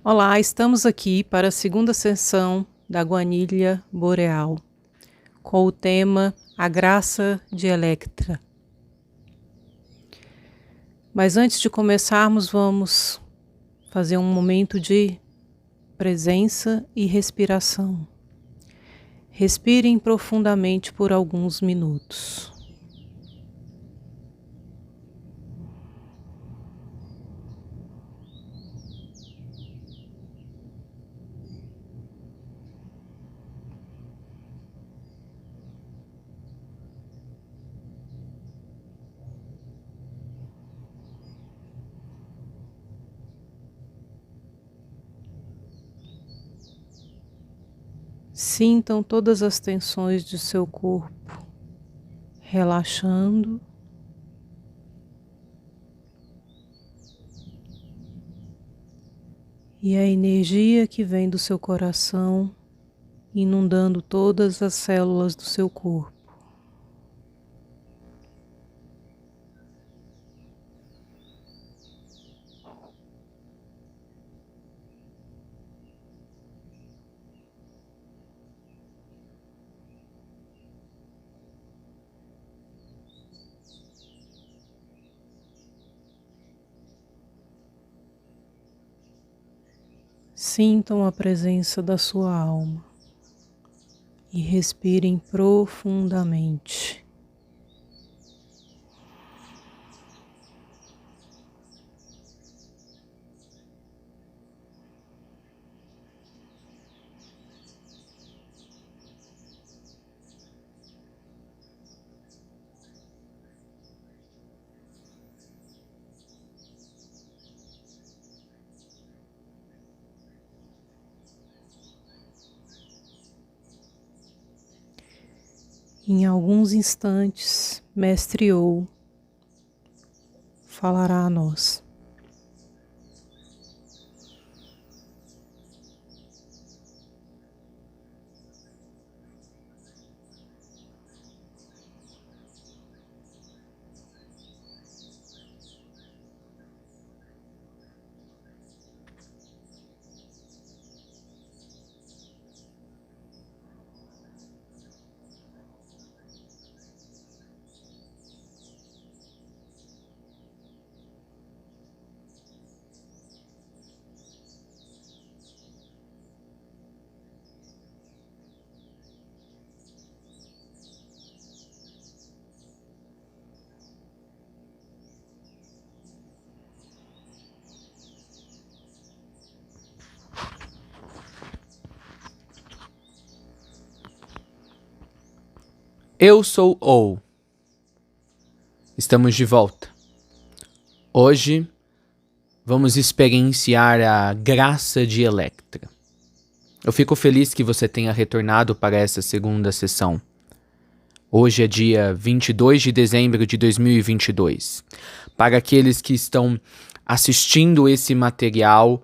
Olá, estamos aqui para a segunda sessão da Guanilha Boreal, com o tema A Graça de Electra. Mas antes de começarmos, vamos fazer um momento de presença e respiração. Respirem profundamente por alguns minutos. Sintam todas as tensões de seu corpo relaxando. E a energia que vem do seu coração inundando todas as células do seu corpo. Sintam a presença da sua alma e respirem profundamente. Em alguns instantes, Mestre Ou falará a nós. Eu sou Ou. Estamos de volta. Hoje vamos experienciar a graça de Electra. Eu fico feliz que você tenha retornado para essa segunda sessão. Hoje é dia 22 de dezembro de 2022. Para aqueles que estão assistindo esse material,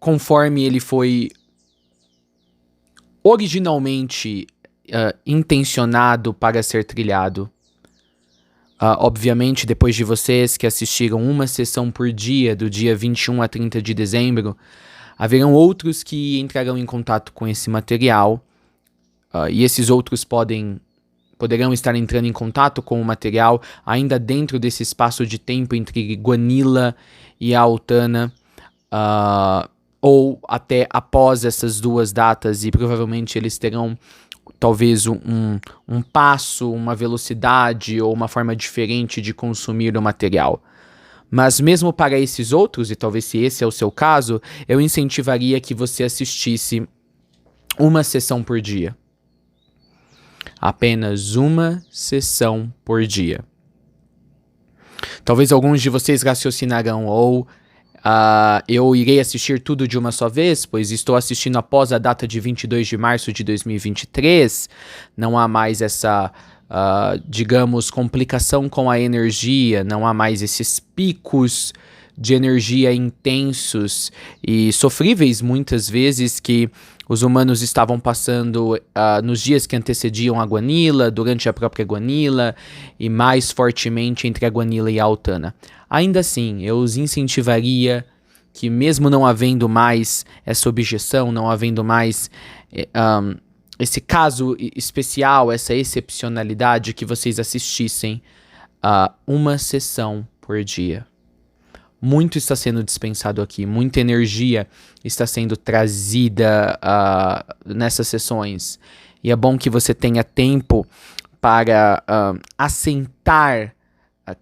conforme ele foi originalmente intencionado para ser trilhado. Obviamente, depois de vocês que assistiram uma sessão por dia, do dia 21 a 30 de dezembro, haverão outros que entrarão em contato com esse material, e esses outros poderão estar entrando em contato com o material ainda dentro desse espaço de tempo entre Guanila e a Altana, ou até após essas duas datas, e provavelmente eles terão talvez um passo, uma velocidade ou uma forma diferente de consumir o material. Mas mesmo para esses outros, e talvez se esse é o seu caso, eu incentivaria que você assistisse uma sessão por dia. Apenas uma sessão por dia. Talvez alguns de vocês raciocinarão, ou eu irei assistir tudo de uma só vez, pois estou assistindo após a data de 22 de março de 2023. Não há mais essa, digamos, complicação com a energia, não há mais esses picos de energia intensos e sofríveis muitas vezes que os humanos estavam passando nos dias que antecediam a Guanila, durante a própria Guanila e mais fortemente entre a Guanila e a Altana. Ainda assim, eu os incentivaria que mesmo não havendo mais essa objeção, não havendo mais esse caso especial, essa excepcionalidade, que vocês assistissem a uma sessão por dia. Muito está sendo dispensado aqui, muita energia está sendo trazida nessas sessões. E é bom que você tenha tempo para assentar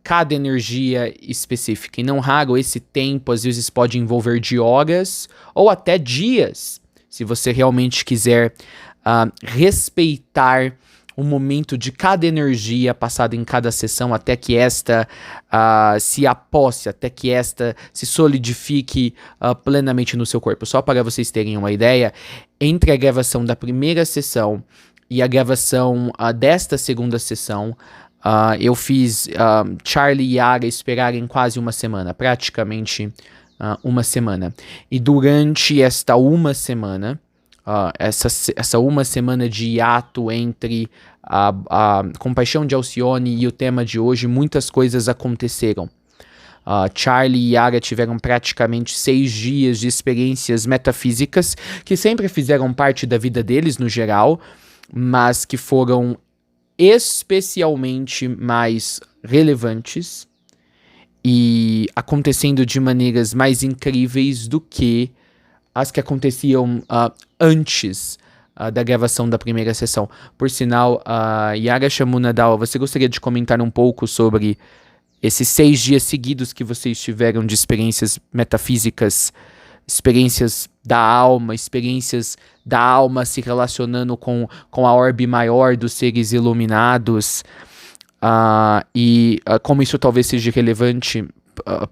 cada energia específica. E não raro, esse tempo às vezes pode envolver de horas ou até dias, se você realmente quiser respeitar o momento de cada energia passada em cada sessão, até que esta se aposse, até que esta se solidifique plenamente no seu corpo. Só para vocês terem uma ideia, entre a gravação da primeira sessão e a gravação desta segunda sessão, eu fiz Charlie e Yara esperarem quase uma semana, praticamente uma semana. E durante esta uma semana, essa uma semana de hiato entre a compaixão de Alcione e o tema de hoje, muitas coisas aconteceram. Charlie e Yara tiveram praticamente 6 dias de experiências metafísicas que sempre fizeram parte da vida deles no geral, mas que foram especialmente mais relevantes e acontecendo de maneiras mais incríveis do que as que aconteciam antes da gravação da primeira sessão. Por sinal, Yara Shamunadal, você gostaria de comentar um pouco sobre esses 6 dias seguidos que vocês tiveram de experiências metafísicas, experiências da alma se relacionando com a orbe maior dos seres iluminados, e como isso talvez seja relevante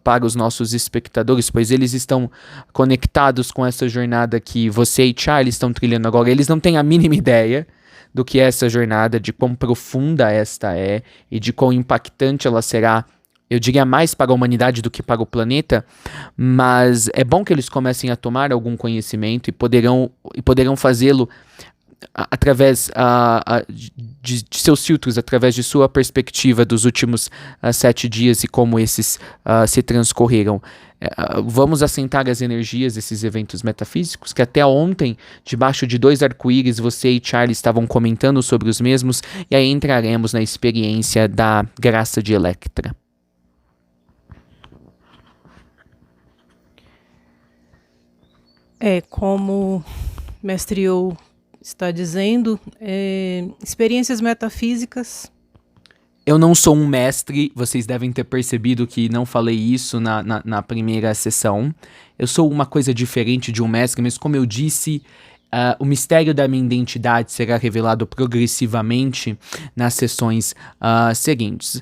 para os nossos espectadores, pois eles estão conectados com essa jornada que você e Charlie estão trilhando agora. Eles não têm a mínima ideia do que é essa jornada, de quão profunda esta é e de quão impactante ela será, eu diria, mais para a humanidade do que para o planeta, mas é bom que eles comecem a tomar algum conhecimento e poderão fazê-lo através de seus filtros, através de sua perspectiva dos últimos 7 dias e como esses se transcorreram. Vamos assentar as energias desses eventos metafísicos, que até ontem, debaixo de 2 arco-íris, você e Charlie estavam comentando sobre os mesmos, e aí entraremos na experiência da graça de Electra. Como Mestre You está dizendo, experiências metafísicas. Eu não sou um mestre, vocês devem ter percebido que não falei isso na primeira sessão. Eu sou uma coisa diferente de um mestre, mas como eu disse, o mistério da minha identidade será revelado progressivamente nas sessões seguintes.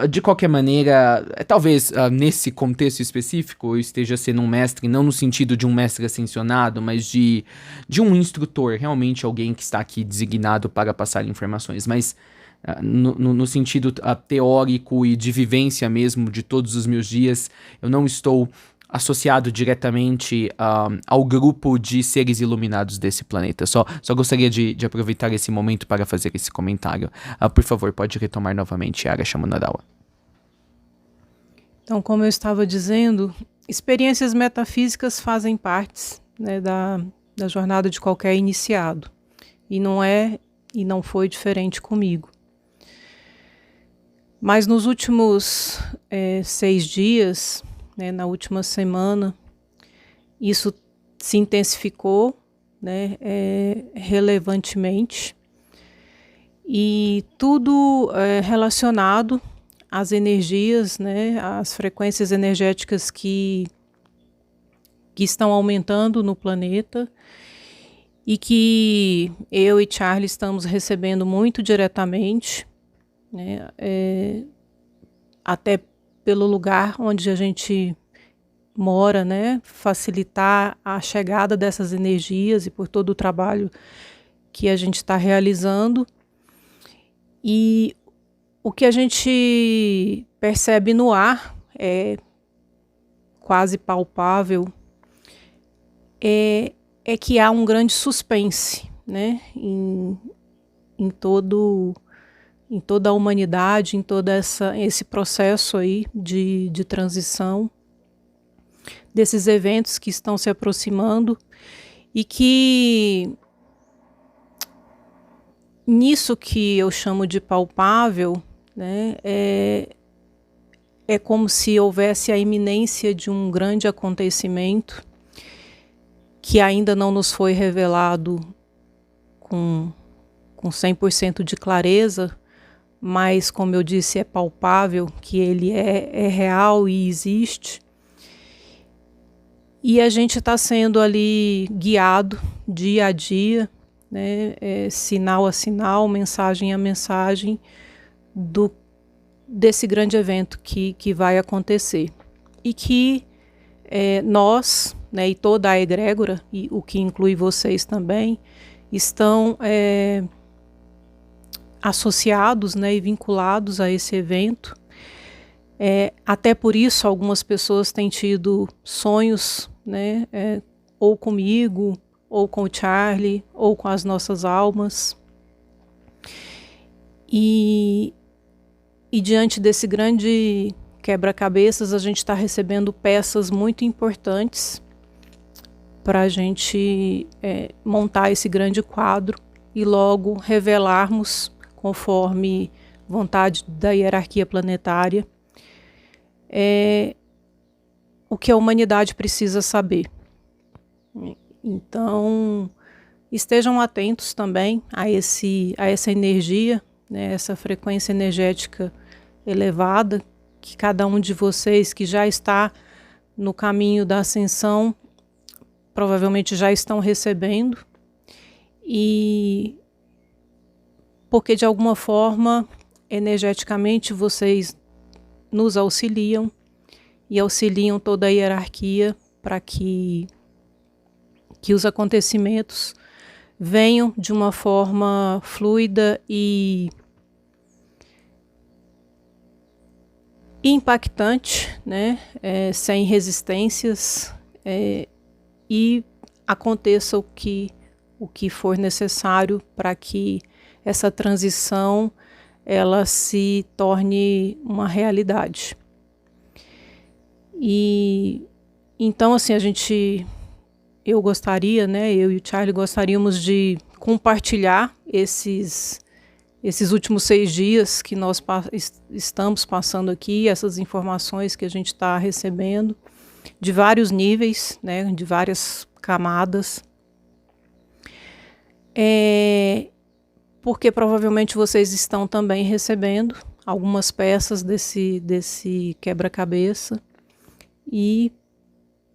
De qualquer maneira, talvez nesse contexto específico eu esteja sendo um mestre, não no sentido de um mestre ascensionado, mas de um instrutor, realmente alguém que está aqui designado para passar informações, mas no sentido teórico e de vivência mesmo de todos os meus dias, eu não estou associado diretamente ao grupo de seres iluminados desse planeta. Só gostaria de aproveitar esse momento para fazer esse comentário. Por favor, pode retomar novamente, Yara Shamunadawa. Então, como eu estava dizendo, experiências metafísicas fazem parte, né, da jornada de qualquer iniciado. E não foi diferente comigo. Mas nos últimos 6 dias, né, na última semana, isso se intensificou, né, relevantemente, e tudo relacionado às energias, né, às frequências energéticas que estão aumentando no planeta e que eu e Charlie estamos recebendo muito diretamente, né, até pelo lugar onde a gente mora, né, facilitar a chegada dessas energias e por todo o trabalho que a gente está realizando. E o que a gente percebe no ar é quase palpável, é que há um grande suspense, né, em toda a humanidade, em todo esse processo aí de transição. desses eventos que estão se aproximando e que nisso que eu chamo de palpável, né, é como se houvesse a iminência de um grande acontecimento que ainda não nos foi revelado com 100% de clareza, mas, como eu disse, é palpável, que ele é real e existe. E a gente está sendo ali guiado dia a dia, né, sinal a sinal, mensagem a mensagem, desse grande evento que vai acontecer. E que nós, né, e toda a egrégora, e o que inclui vocês também, estão associados, né, e vinculados a esse evento. Até por isso, algumas pessoas têm tido sonhos, né, ou comigo, ou com o Charlie, ou com as nossas almas. E diante desse grande quebra-cabeças, a gente está recebendo peças muito importantes para a gente montar esse grande quadro e logo revelarmos, conforme vontade da hierarquia planetária, o que a humanidade precisa saber. Então, estejam atentos também a essa energia, né, essa frequência energética elevada, que cada um de vocês que já está no caminho da ascensão provavelmente já estão recebendo, e porque de alguma forma, energeticamente, vocês nos auxiliam e auxiliam toda a hierarquia para que os acontecimentos venham de uma forma fluida e impactante, né? Sem resistências, e aconteça o que for necessário para que essa transição ela se torne uma realidade. E então, assim, eu gostaria, né, eu e o Charlie gostaríamos de compartilhar esses últimos 6 dias que nós estamos passando aqui, essas informações que a gente está recebendo, de vários níveis, né, de várias camadas. Porque provavelmente vocês estão também recebendo algumas peças desse quebra-cabeça e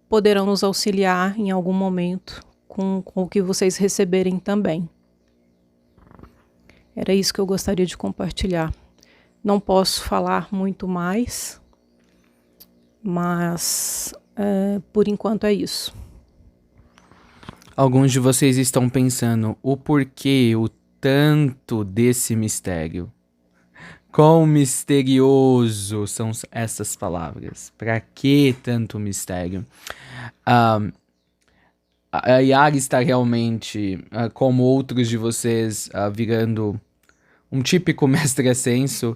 poderão nos auxiliar em algum momento com o que vocês receberem também. Era isso que eu gostaria de compartilhar. Não posso falar muito mais, mas por enquanto é isso. Alguns de vocês estão pensando o porquê, o tanto desse mistério. Quão misterioso são essas palavras? Para que tanto mistério? A Yara está realmente, como outros de vocês, virando um típico mestre ascenso,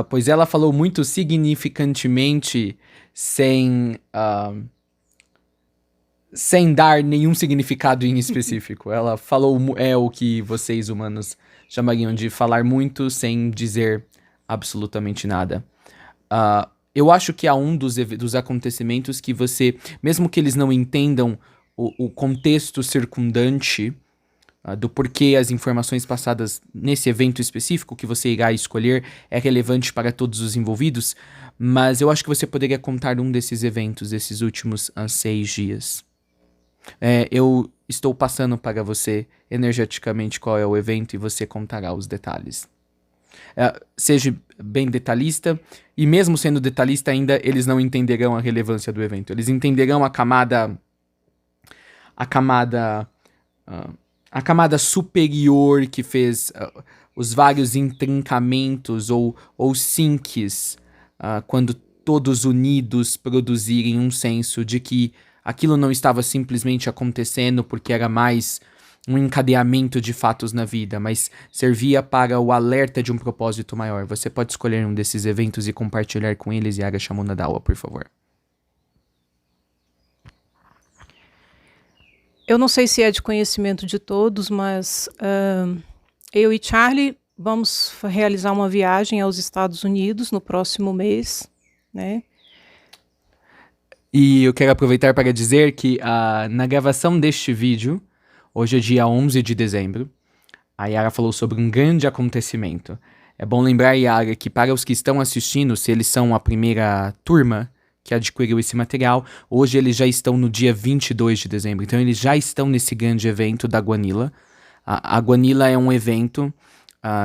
pois ela falou muito significantemente sem dar nenhum significado em específico. Ela falou o que vocês humanos chamariam de falar muito sem dizer absolutamente nada. Eu acho que há um dos acontecimentos que você, mesmo que eles não entendam o contexto circundante do porquê as informações passadas nesse evento específico que você irá escolher é relevante para todos os envolvidos, mas eu acho que você poderia contar um desses eventos, desses últimos 6 dias. Eu estou passando para você energeticamente qual é o evento e você contará os detalhes. Seja bem detalhista, e mesmo sendo detalhista ainda, eles não entenderão a relevância do evento. Eles entenderão a camada superior que fez os vários intrincamentos ou sinks, quando todos unidos produzirem um senso de que aquilo não estava simplesmente acontecendo porque era mais um encadeamento de fatos na vida, mas servia para o alerta de um propósito maior. Você pode escolher um desses eventos e compartilhar com eles, Yara Shamunadawa, por favor. Eu não sei se é de conhecimento de todos, mas eu e Charlie vamos realizar uma viagem aos Estados Unidos no próximo mês, né? E eu quero aproveitar para dizer que na gravação deste vídeo, hoje é dia 11 de dezembro, a Yara falou sobre um grande acontecimento. É bom lembrar, Yara, que para os que estão assistindo, se eles são a primeira turma que adquiriu esse material, hoje eles já estão no dia 22 de dezembro. Então eles já estão nesse grande evento da Guanila. A Guanila é um evento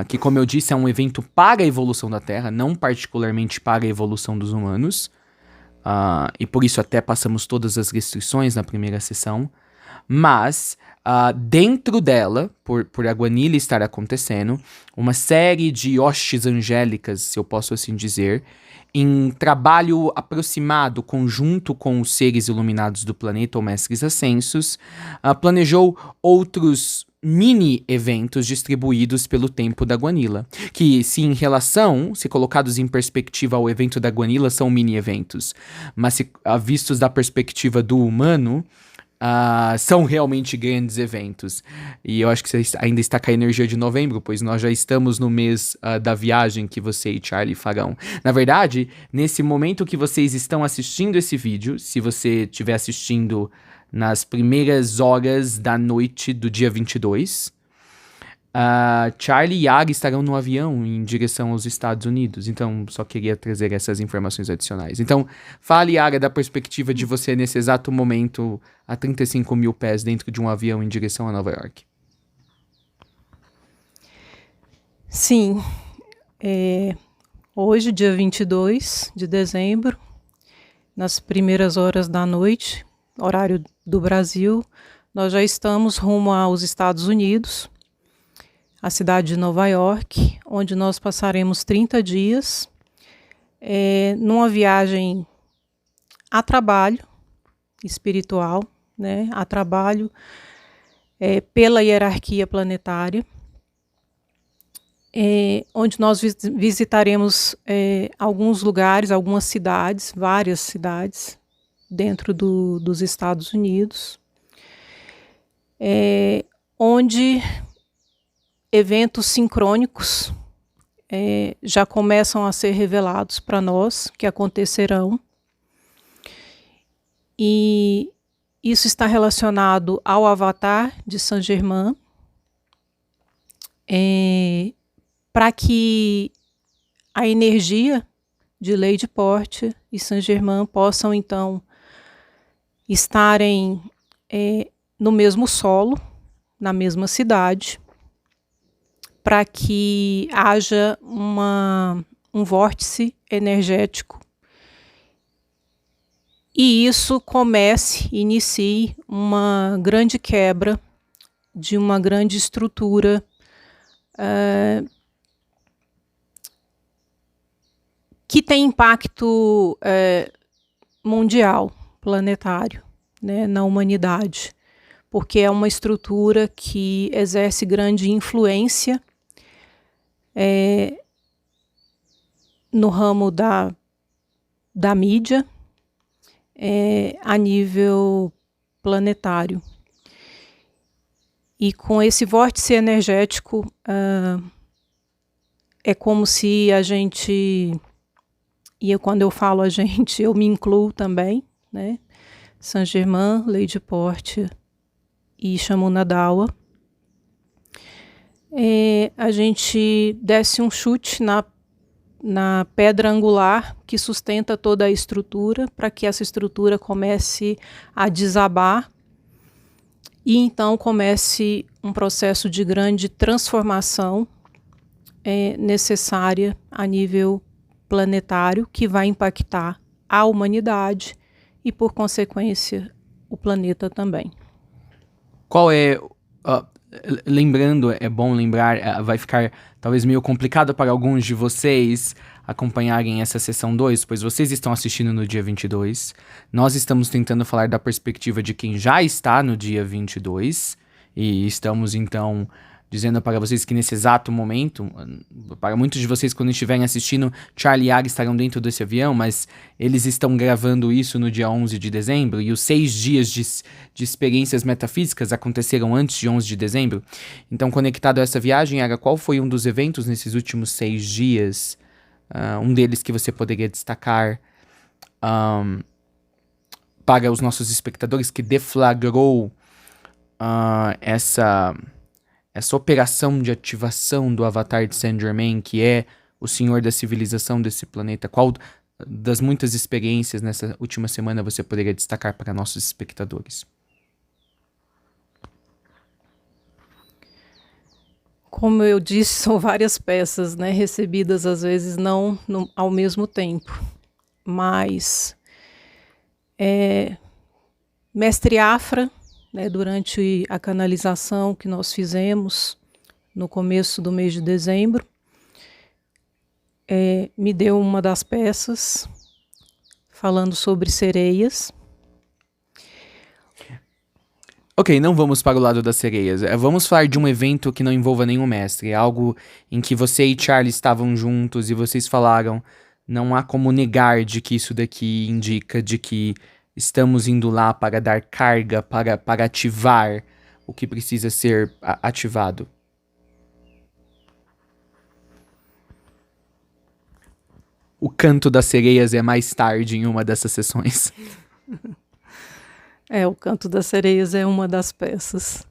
que, como eu disse, é um evento para a evolução da Terra, não particularmente para a evolução dos humanos. E por isso até passamos todas as restrições na primeira sessão. Mas, dentro dela, por a Guanila estar acontecendo, uma série de hostes angélicas, se eu posso assim dizer, em trabalho aproximado, conjunto com os seres iluminados do planeta ou mestres ascensos, planejou outros mini-eventos distribuídos pelo tempo da Guanila, que se colocados em perspectiva ao evento da Guanila, são mini-eventos, mas se vistos da perspectiva do humano, são realmente grandes eventos. E eu acho que você ainda está com a energia de novembro, pois nós já estamos no mês da viagem que você e Charlie farão. Na verdade, nesse momento que vocês estão assistindo esse vídeo, se você estiver assistindo nas primeiras horas da noite do dia 22, Charlie e Yara estarão no avião em direção aos Estados Unidos. Então, só queria trazer essas informações adicionais. Então, fale, Yara, da perspectiva de você nesse exato momento a 35 mil pés dentro de um avião em direção a Nova York. Sim. Hoje, dia 22 de dezembro, nas primeiras horas da noite, horário do Brasil, nós já estamos rumo aos Estados Unidos, a cidade de Nova York, onde nós passaremos 30 dias numa viagem a trabalho espiritual, né, a trabalho pela hierarquia planetária, onde nós visitaremos alguns lugares, algumas cidades, várias cidades dentro dos Estados Unidos, onde eventos sincrônicos já começam a ser revelados para nós, que acontecerão. E isso está relacionado ao avatar de Saint-Germain, para que a energia de Lady Porte e Saint-Germain possam, então, estarem no mesmo solo, na mesma cidade, para que haja um vórtice energético e isso inicie uma grande quebra de uma grande estrutura que tem impacto mundial, planetário, né, na humanidade, porque é uma estrutura que exerce grande influência no ramo da mídia a nível planetário. E com esse vórtice energético, é como se a gente, e quando eu falo a gente, eu me incluo também, né? Saint-Germain, Lady Porte e Shamunadawa, a gente desce um chute na pedra angular que sustenta toda a estrutura, para que essa estrutura comece a desabar e então comece um processo de grande transformação necessária a nível planetário, que vai impactar a humanidade e, por consequência, o planeta também. Qual é... lembrando, é bom lembrar, vai ficar talvez meio complicado para alguns de vocês acompanharem essa sessão 2, pois vocês estão assistindo no dia 22. Nós estamos tentando falar da perspectiva de quem já está no dia 22 e estamos, então, dizendo para vocês que nesse exato momento, para muitos de vocês quando estiverem assistindo, Charlie e Aga estarão dentro desse avião, mas eles estão gravando isso no dia 11 de dezembro, e os 6 dias de experiências metafísicas aconteceram antes de 11 de dezembro. Então, conectado a essa viagem, Aga, qual foi um dos eventos nesses últimos 6 dias? Um deles que você poderia destacar para os nossos espectadores, que deflagrou essa operação de ativação do avatar de Saint Germain, que é o senhor da civilização desse planeta. Qual das muitas experiências nessa última semana você poderia destacar para nossos espectadores? Como eu disse, são várias peças, né, recebidas às vezes não ao mesmo tempo. Mas Mestre Afra, né, durante a canalização que nós fizemos no começo do mês de dezembro, me deu uma das peças falando sobre sereias. Ok, não vamos para o lado das sereias. Vamos falar de um evento que não envolva nenhum mestre. É algo em que você e Charlie estavam juntos e vocês falaram, não há como negar de que isso daqui indica de que estamos indo lá para dar carga, para ativar o que precisa ser ativado. O canto das sereias é mais tarde em uma dessas sessões. O canto das sereias é uma das peças.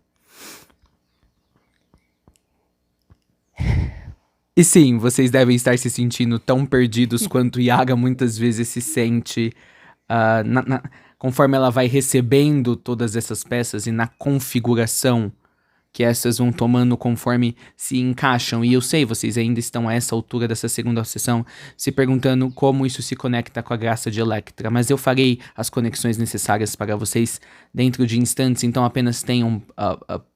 E sim, vocês devem estar se sentindo tão perdidos quanto Yaga muitas vezes se sente conforme ela vai recebendo todas essas peças e na configuração que essas vão tomando conforme se encaixam. E eu sei, vocês ainda estão a essa altura dessa segunda sessão se perguntando como isso se conecta com a graça de Electra, mas eu farei as conexões necessárias para vocês dentro de instantes, então apenas tenham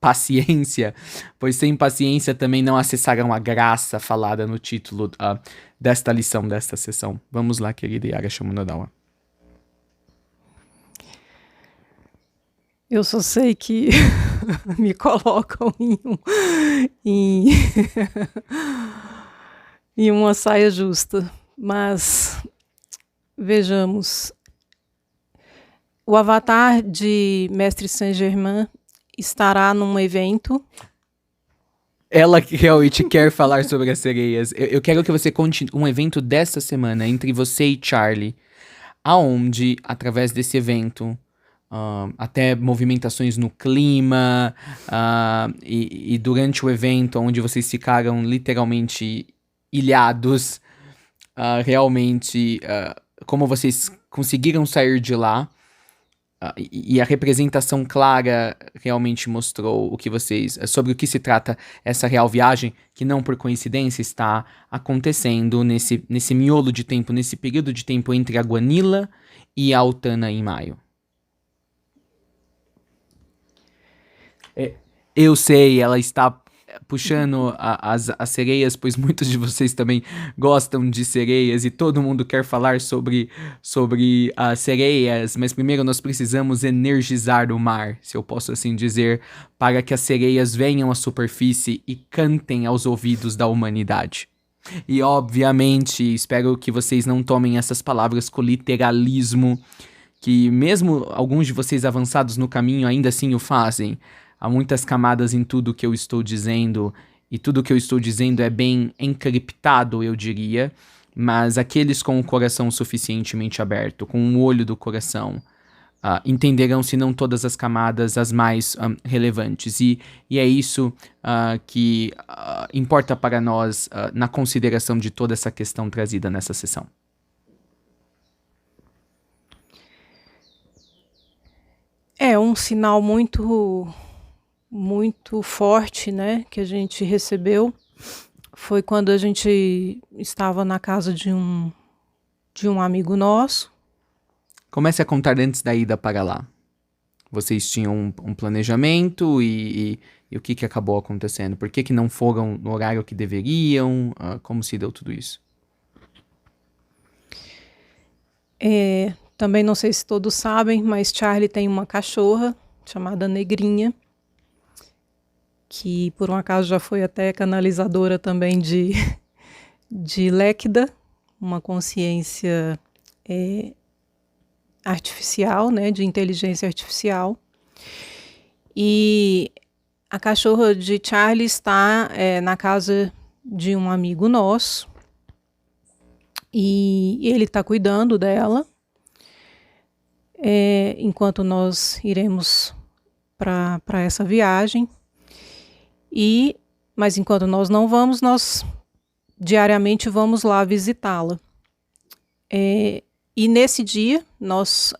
paciência, pois sem paciência também não acessarão a graça falada no título desta lição, desta sessão. Vamos lá, querida Yara Shamunodawa. Eu só sei que me colocam em uma saia justa, mas vejamos, o avatar de Mestre Saint Germain estará num evento. Ela realmente quer falar sobre as sereias. Eu quero que você conte um evento desta semana entre você e Charlie, aonde, através desse evento, até movimentações no clima, e durante o evento, onde vocês ficaram literalmente ilhados, realmente, como vocês conseguiram sair de lá, e a representação clara realmente mostrou sobre o que se trata essa real viagem, que não por coincidência está acontecendo nesse miolo de tempo, nesse período de tempo entre a Guanila e a Altana em maio. Eu sei, ela está puxando as sereias, pois muitos de vocês também gostam de sereias e todo mundo quer falar sobre as sereias, mas primeiro nós precisamos energizar o mar, se eu posso assim dizer, para que as sereias venham à superfície e cantem aos ouvidos da humanidade. E obviamente, espero que vocês não tomem essas palavras com literalismo, que mesmo alguns de vocês avançados no caminho ainda assim o fazem. Há muitas camadas em tudo que eu estou dizendo, e tudo que eu estou dizendo é bem encriptado, eu diria, mas aqueles com o coração suficientemente aberto, com o olho do coração, entenderão, se não todas as camadas, as mais relevantes. E é isso que importa para nós na consideração de toda essa questão trazida nessa sessão. É um sinal muito forte, né, que a gente recebeu. Foi quando a gente estava na casa de um amigo nosso. Comece a contar antes da ida para lá. Vocês tinham um planejamento e o que acabou acontecendo? Por que não foram no horário que deveriam? Como se deu tudo isso? Também não sei se todos sabem, mas Charlie tem uma cachorra chamada Negrinha, que por um acaso já foi até canalizadora também de Léquida, uma consciência artificial, né, de inteligência artificial. E a cachorra de Charlie está na casa de um amigo nosso e ele está cuidando dela enquanto nós iremos para essa viagem. Mas enquanto nós não vamos, nós diariamente vamos lá visitá-la. E nesse dia nós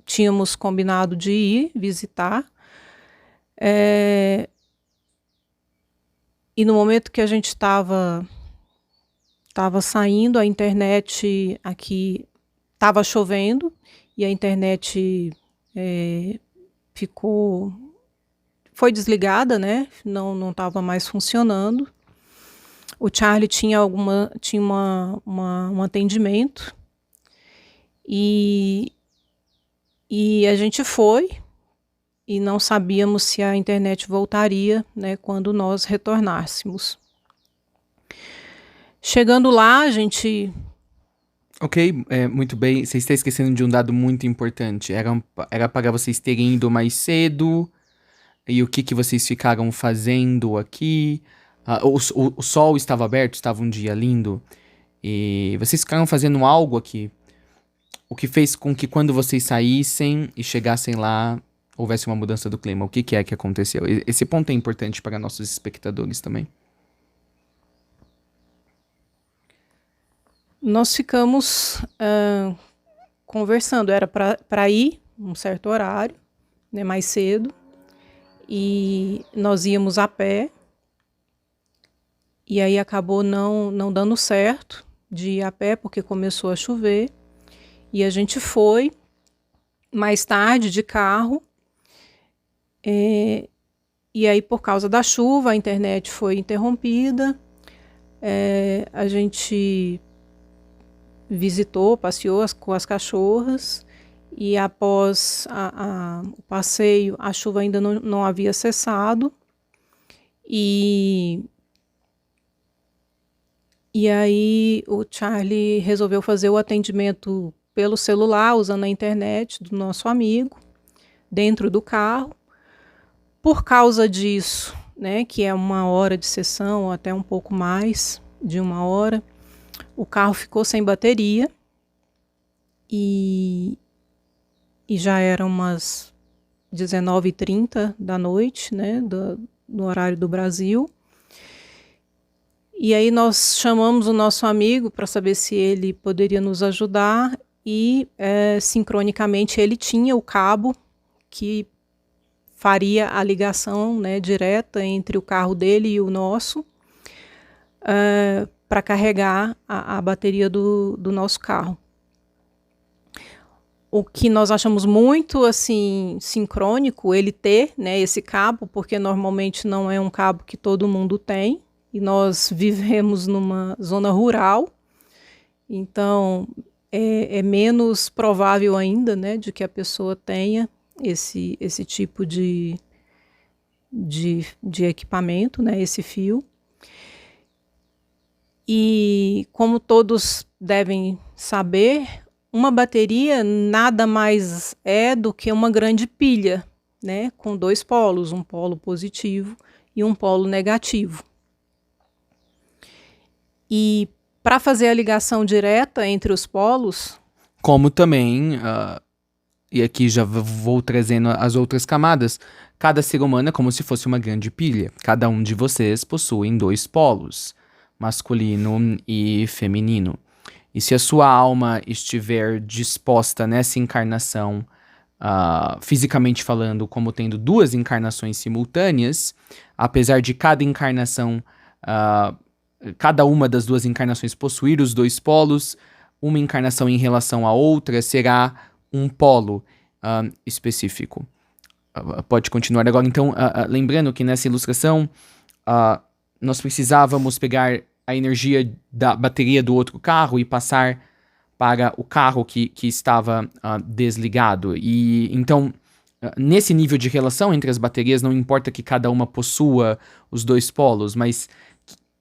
tínhamos combinado de ir visitar. E no momento que a gente estava saindo, a internet aqui estava chovendo e a internet foi desligada, né? Não estava mais funcionando. O Charlie tinha um atendimento e a gente foi e não sabíamos se a internet voltaria, né, quando nós retornássemos. Chegando lá, a gente... Ok, muito bem. Você está esquecendo de um dado muito importante. Era para vocês terem ido mais cedo. E o que vocês ficaram fazendo aqui? O sol estava aberto, estava um dia lindo. E vocês ficaram fazendo algo aqui. O que fez com que quando vocês saíssem e chegassem lá, houvesse uma mudança do clima. O que é que aconteceu? Esse ponto é importante para nossos espectadores também. Nós ficamos conversando. Era para ir um certo horário, né, mais cedo. E nós íamos a pé. E aí acabou não dando certo de ir a pé, porque começou a chover. E a gente foi mais tarde de carro. E aí, por causa da chuva, a internet foi interrompida. A gente passeou com as cachorras. E após o passeio, a chuva ainda não havia cessado. E aí o Charlie resolveu fazer o atendimento pelo celular, usando a internet do nosso amigo, dentro do carro. Por causa disso, né, que é 1 hora de sessão, ou até um pouco mais de 1 hora, o carro ficou sem bateria. E já eram umas 19h30 da noite, né, no horário do Brasil. E aí nós chamamos o nosso amigo para saber se ele poderia nos ajudar e, sincronicamente, ele tinha o cabo que faria a ligação, né, direta entre o carro dele e o nosso para carregar a bateria do nosso carro. O que nós achamos muito assim sincrônico ele ter, né, esse cabo, porque normalmente não é um cabo que todo mundo tem. E nós vivemos numa zona rural, então é menos provável ainda, né, de que a pessoa tenha esse tipo de equipamento, né, esse fio. E como todos devem saber, uma bateria nada mais é do que uma grande pilha, né, com 2 polos, um polo positivo e um polo negativo. E para fazer a ligação direta entre os polos... Como também, e aqui já vou trazendo as outras camadas, cada ser humano é como se fosse uma grande pilha. Cada um de vocês possuem 2 polos, masculino e feminino. E se a sua alma estiver disposta nessa encarnação, fisicamente falando, como tendo 2 encarnações simultâneas, apesar de cada encarnação... cada uma das 2 encarnações possuir os 2 polos, uma encarnação em relação à outra será um polo específico. Pode continuar agora. Então, lembrando que nessa ilustração, nós precisávamos pegar a energia da bateria do outro carro e passar para o carro que estava desligado. E então, nesse nível de relação entre as baterias, não importa que cada uma possua os dois polos, mas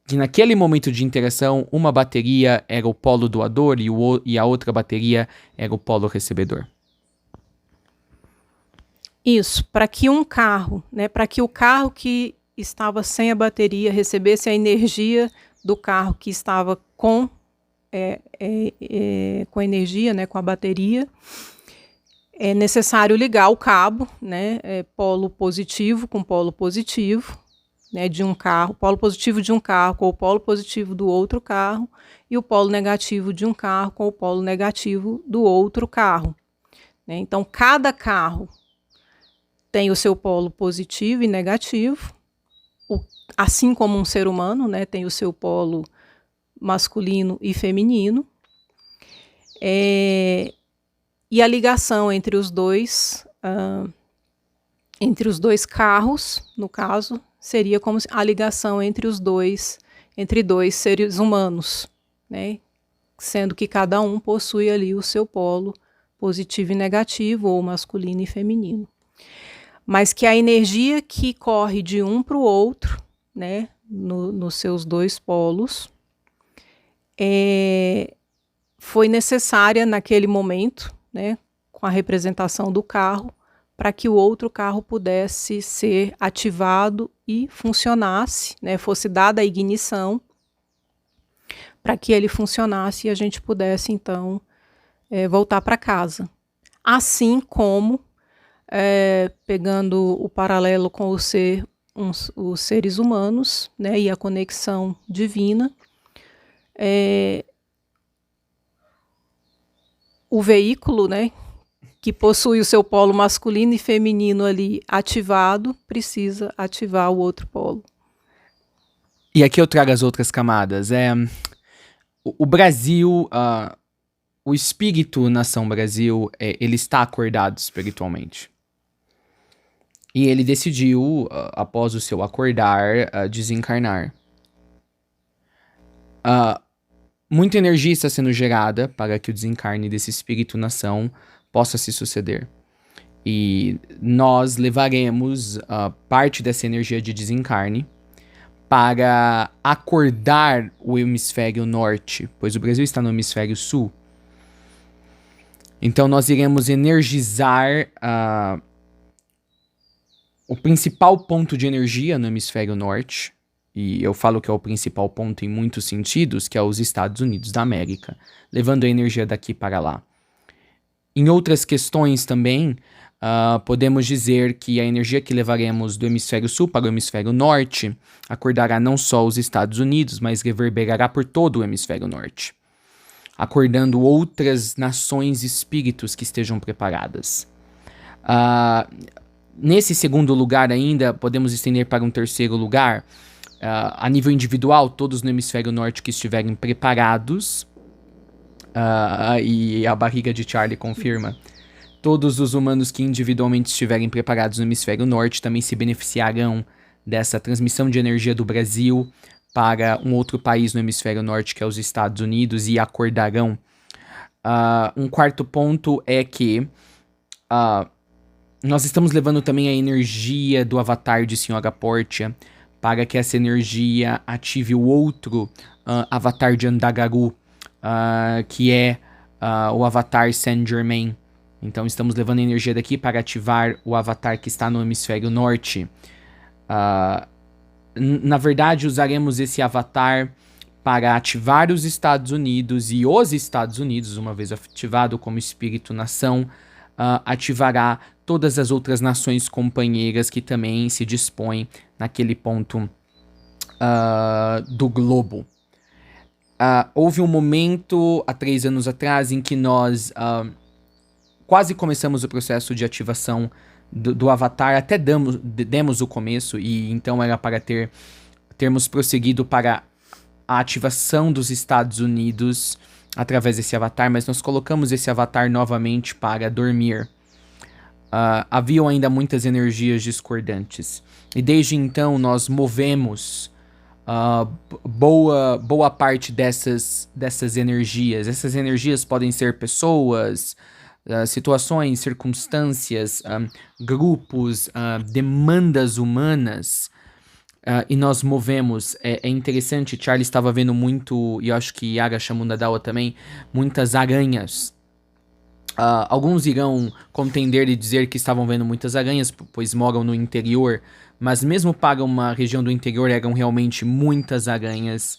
que naquele momento de interação, uma bateria era o polo doador e a outra bateria era o polo recebedor. Isso, para que um carro, né, para que o carro que estava sem a bateria recebesse a energia do carro que estava com energia, né, com a bateria, é necessário ligar o cabo, né, polo positivo com polo positivo, né, de um carro, polo positivo de um carro com o polo positivo do outro carro, e o polo negativo de um carro com o polo negativo do outro carro, né? Então, cada carro tem o seu polo positivo e negativo, assim como um ser humano, né, tem o seu polo masculino e feminino. E a ligação entre os dois carros, no caso, seria como a ligação entre dois seres humanos, né? Sendo que cada um possui ali o seu polo positivo e negativo, ou masculino e feminino. Mas que a energia que corre de um para o outro, né, nos seus dois polos, foi necessária naquele momento, né, com a representação do carro, para que o outro carro pudesse ser ativado e funcionasse, né, fosse dada a ignição, para que ele funcionasse e a gente pudesse, então, voltar para casa. Assim como, pegando o paralelo com os seres humanos, né, e a conexão divina, o veículo, né, que possui o seu polo masculino e feminino ali ativado, precisa ativar o outro polo. E aqui eu trago as outras camadas. O Brasil, o espírito Nação Brasil, ele está acordado espiritualmente. E ele decidiu, após o seu acordar, desencarnar. Muita energia está sendo gerada para que o desencarne desse espírito nação possa se suceder. E nós levaremos parte dessa energia de desencarne para acordar o hemisfério norte, pois o Brasil está no hemisfério sul. Então nós iremos energizar o principal ponto de energia no hemisfério norte, e eu falo que é o principal ponto em muitos sentidos, que é os Estados Unidos da América, levando a energia daqui para lá. Em outras questões também, podemos dizer que a energia que levaremos do hemisfério sul para o hemisfério norte acordará não só os Estados Unidos, mas reverberará por todo o hemisfério norte, acordando outras nações e espíritos que estejam preparadas. Nesse segundo lugar ainda, podemos estender para um terceiro lugar. A nível individual, todos no hemisfério norte que estiverem preparados, e a barriga de Charlie confirma, todos os humanos que individualmente estiverem preparados no hemisfério norte também se beneficiarão dessa transmissão de energia do Brasil para um outro país no hemisfério norte, que é os Estados Unidos, e acordarão. Um quarto ponto é que nós estamos levando também a energia do avatar de Senhora Portia para que essa energia ative o outro avatar de Andagaru, que é o avatar Saint Germain. Então estamos levando a energia daqui para ativar o avatar que está no hemisfério norte. Na verdade, usaremos esse avatar para ativar os Estados Unidos, e os Estados Unidos, uma vez ativado como espírito nação, ativará todas as outras nações companheiras que também se dispõem naquele ponto do globo. Houve um momento, há 3 anos atrás, em que nós quase começamos o processo de ativação do avatar, até demos o começo, e então era para termos prosseguido para a ativação dos Estados Unidos através desse avatar, mas nós colocamos esse avatar novamente para dormir. Haviam ainda muitas energias discordantes, e desde então nós movemos boa parte dessas energias. Essas energias podem ser pessoas, situações, circunstâncias, grupos, demandas humanas, e nós movemos. É interessante, Charlie estava vendo muito, e eu acho que Yaga Shamunadawa também, muitas aranhas. Alguns irão contender e dizer que estavam vendo muitas aranhas, pois moram no interior, mas mesmo para uma região do interior eram realmente muitas aranhas,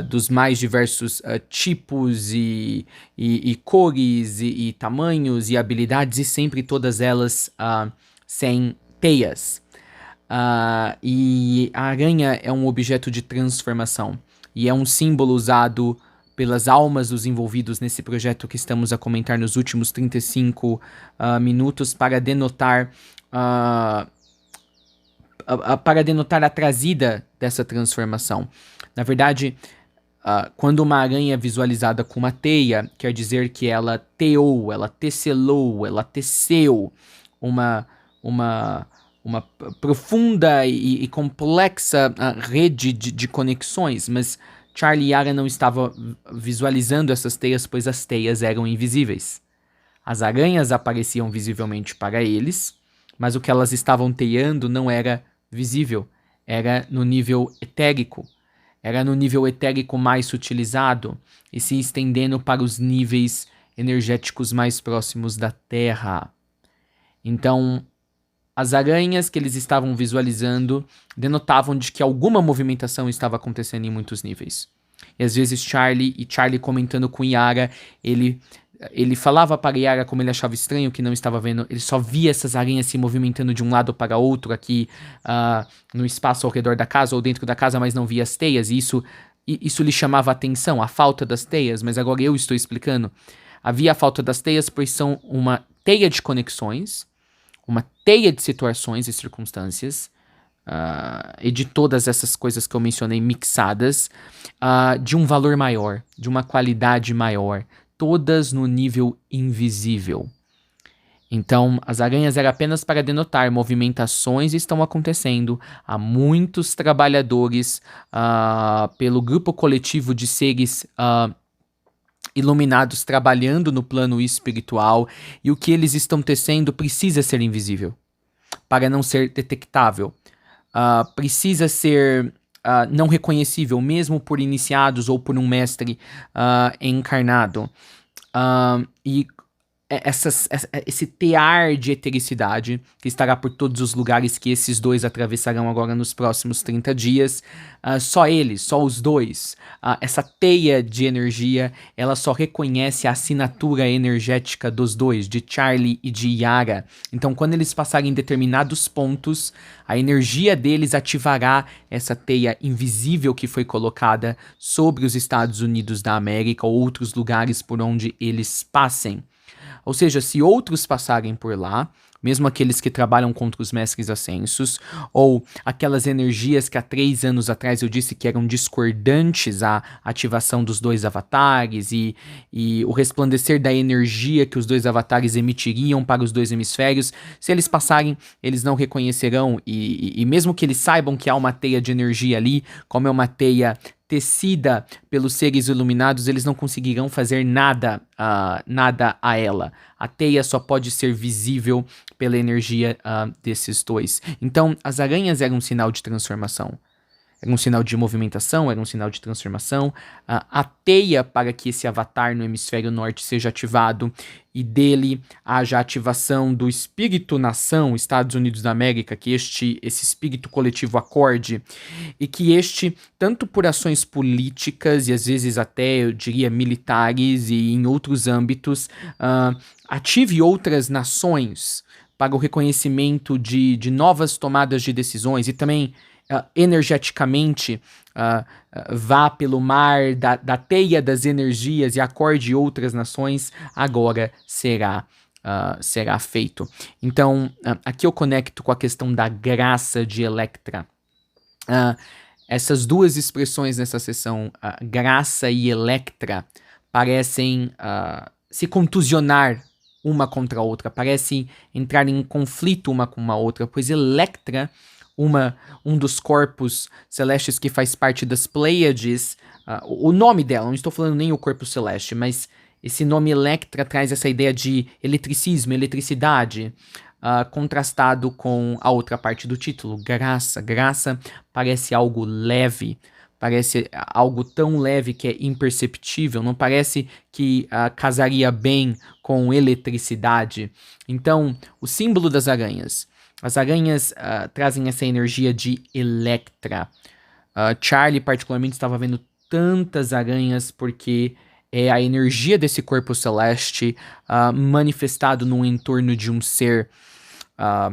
dos mais diversos tipos e cores e tamanhos e habilidades, e sempre todas elas sem teias. E a aranha é um objeto de transformação e é um símbolo usado pelas almas dos envolvidos nesse projeto que estamos a comentar nos últimos 35 minutos para denotar a trazida dessa transformação. Na verdade, quando uma aranha é visualizada com uma teia, quer dizer que ela teou, ela tecelou, ela teceu uma profunda e complexa rede de conexões, mas Charlie e Yara não estavam visualizando essas teias, pois as teias eram invisíveis. As aranhas apareciam visivelmente para eles, mas o que elas estavam teiando não era visível, era no nível etérico. Era no nível etérico mais sutilizado e se estendendo para os níveis energéticos mais próximos da Terra. Então, as aranhas que eles estavam visualizando denotavam de que alguma movimentação estava acontecendo em muitos níveis. E às vezes Charlie comentando com Yara, ele falava para Yara como ele achava estranho que não estava vendo, ele só via essas aranhas se movimentando de um lado para outro aqui no espaço ao redor da casa ou dentro da casa, mas não via as teias, e isso lhe chamava a atenção, a falta das teias, mas agora eu estou explicando. Havia a falta das teias, pois são uma teia de conexões, uma teia de situações e circunstâncias, e de todas essas coisas que eu mencionei mixadas, de um valor maior, de uma qualidade maior, todas no nível invisível. Então, as aranhas eram apenas para denotar movimentações estão acontecendo. Há muitos trabalhadores pelo grupo coletivo de seres iluminados trabalhando no plano espiritual, e o que eles estão tecendo precisa ser invisível para não ser detectável, precisa ser não reconhecível mesmo por iniciados ou por um mestre encarnado, e esse tear de etericidade que estará por todos os lugares que esses dois atravessarão agora nos próximos 30 dias, só eles, só os dois, essa teia de energia, ela só reconhece a assinatura energética dos dois, de Charlie e de Yara. Então, quando eles passarem em determinados pontos, a energia deles ativará essa teia invisível que foi colocada sobre os Estados Unidos da América ou outros lugares por onde eles passem. Ou seja, se outros passarem por lá, mesmo aqueles que trabalham contra os mestres ascensos, ou aquelas energias que há 3 anos atrás eu disse que eram discordantes à ativação dos dois avatares e o resplandecer da energia que os dois avatares emitiriam para os dois hemisférios, se eles passarem, eles não reconhecerão, e mesmo que eles saibam que há uma teia de energia ali, como é uma teia tecida pelos seres iluminados, eles não conseguirão fazer nada a ela. A teia só pode ser visível pela energia desses dois. Então, as aranhas eram um sinal de transformação. Era um sinal de movimentação, era um sinal de transformação. A teia para que esse avatar no hemisfério norte seja ativado e dele haja ativação do espírito nação, Estados Unidos da América, que esse espírito coletivo acorde, e que tanto por ações políticas e às vezes até, eu diria, militares e em outros âmbitos, ative outras nações para o reconhecimento de novas tomadas de decisões e também energeticamente vá pelo mar da teia das energias e acorde outras nações, agora será feito. Então, aqui eu conecto com a questão da graça de Electra. Essas duas expressões nessa sessão, graça e Electra, parecem se contusionar uma contra a outra, parecem entrar em conflito uma com a outra, pois Electra, um dos corpos celestes que faz parte das Pleiades, o nome dela, não estou falando nem o corpo celeste, mas Esse nome Electra traz essa ideia de eletricismo, eletricidade, contrastado com a outra parte do título, graça. Graça parece algo leve, parece algo tão leve que é imperceptível, não parece que casaria bem com eletricidade. Então, o símbolo das aranhas. As aranhas trazem essa energia de Electra. Charlie, particularmente, estava vendo tantas aranhas porque é a energia desse corpo celeste manifestado no entorno de um ser.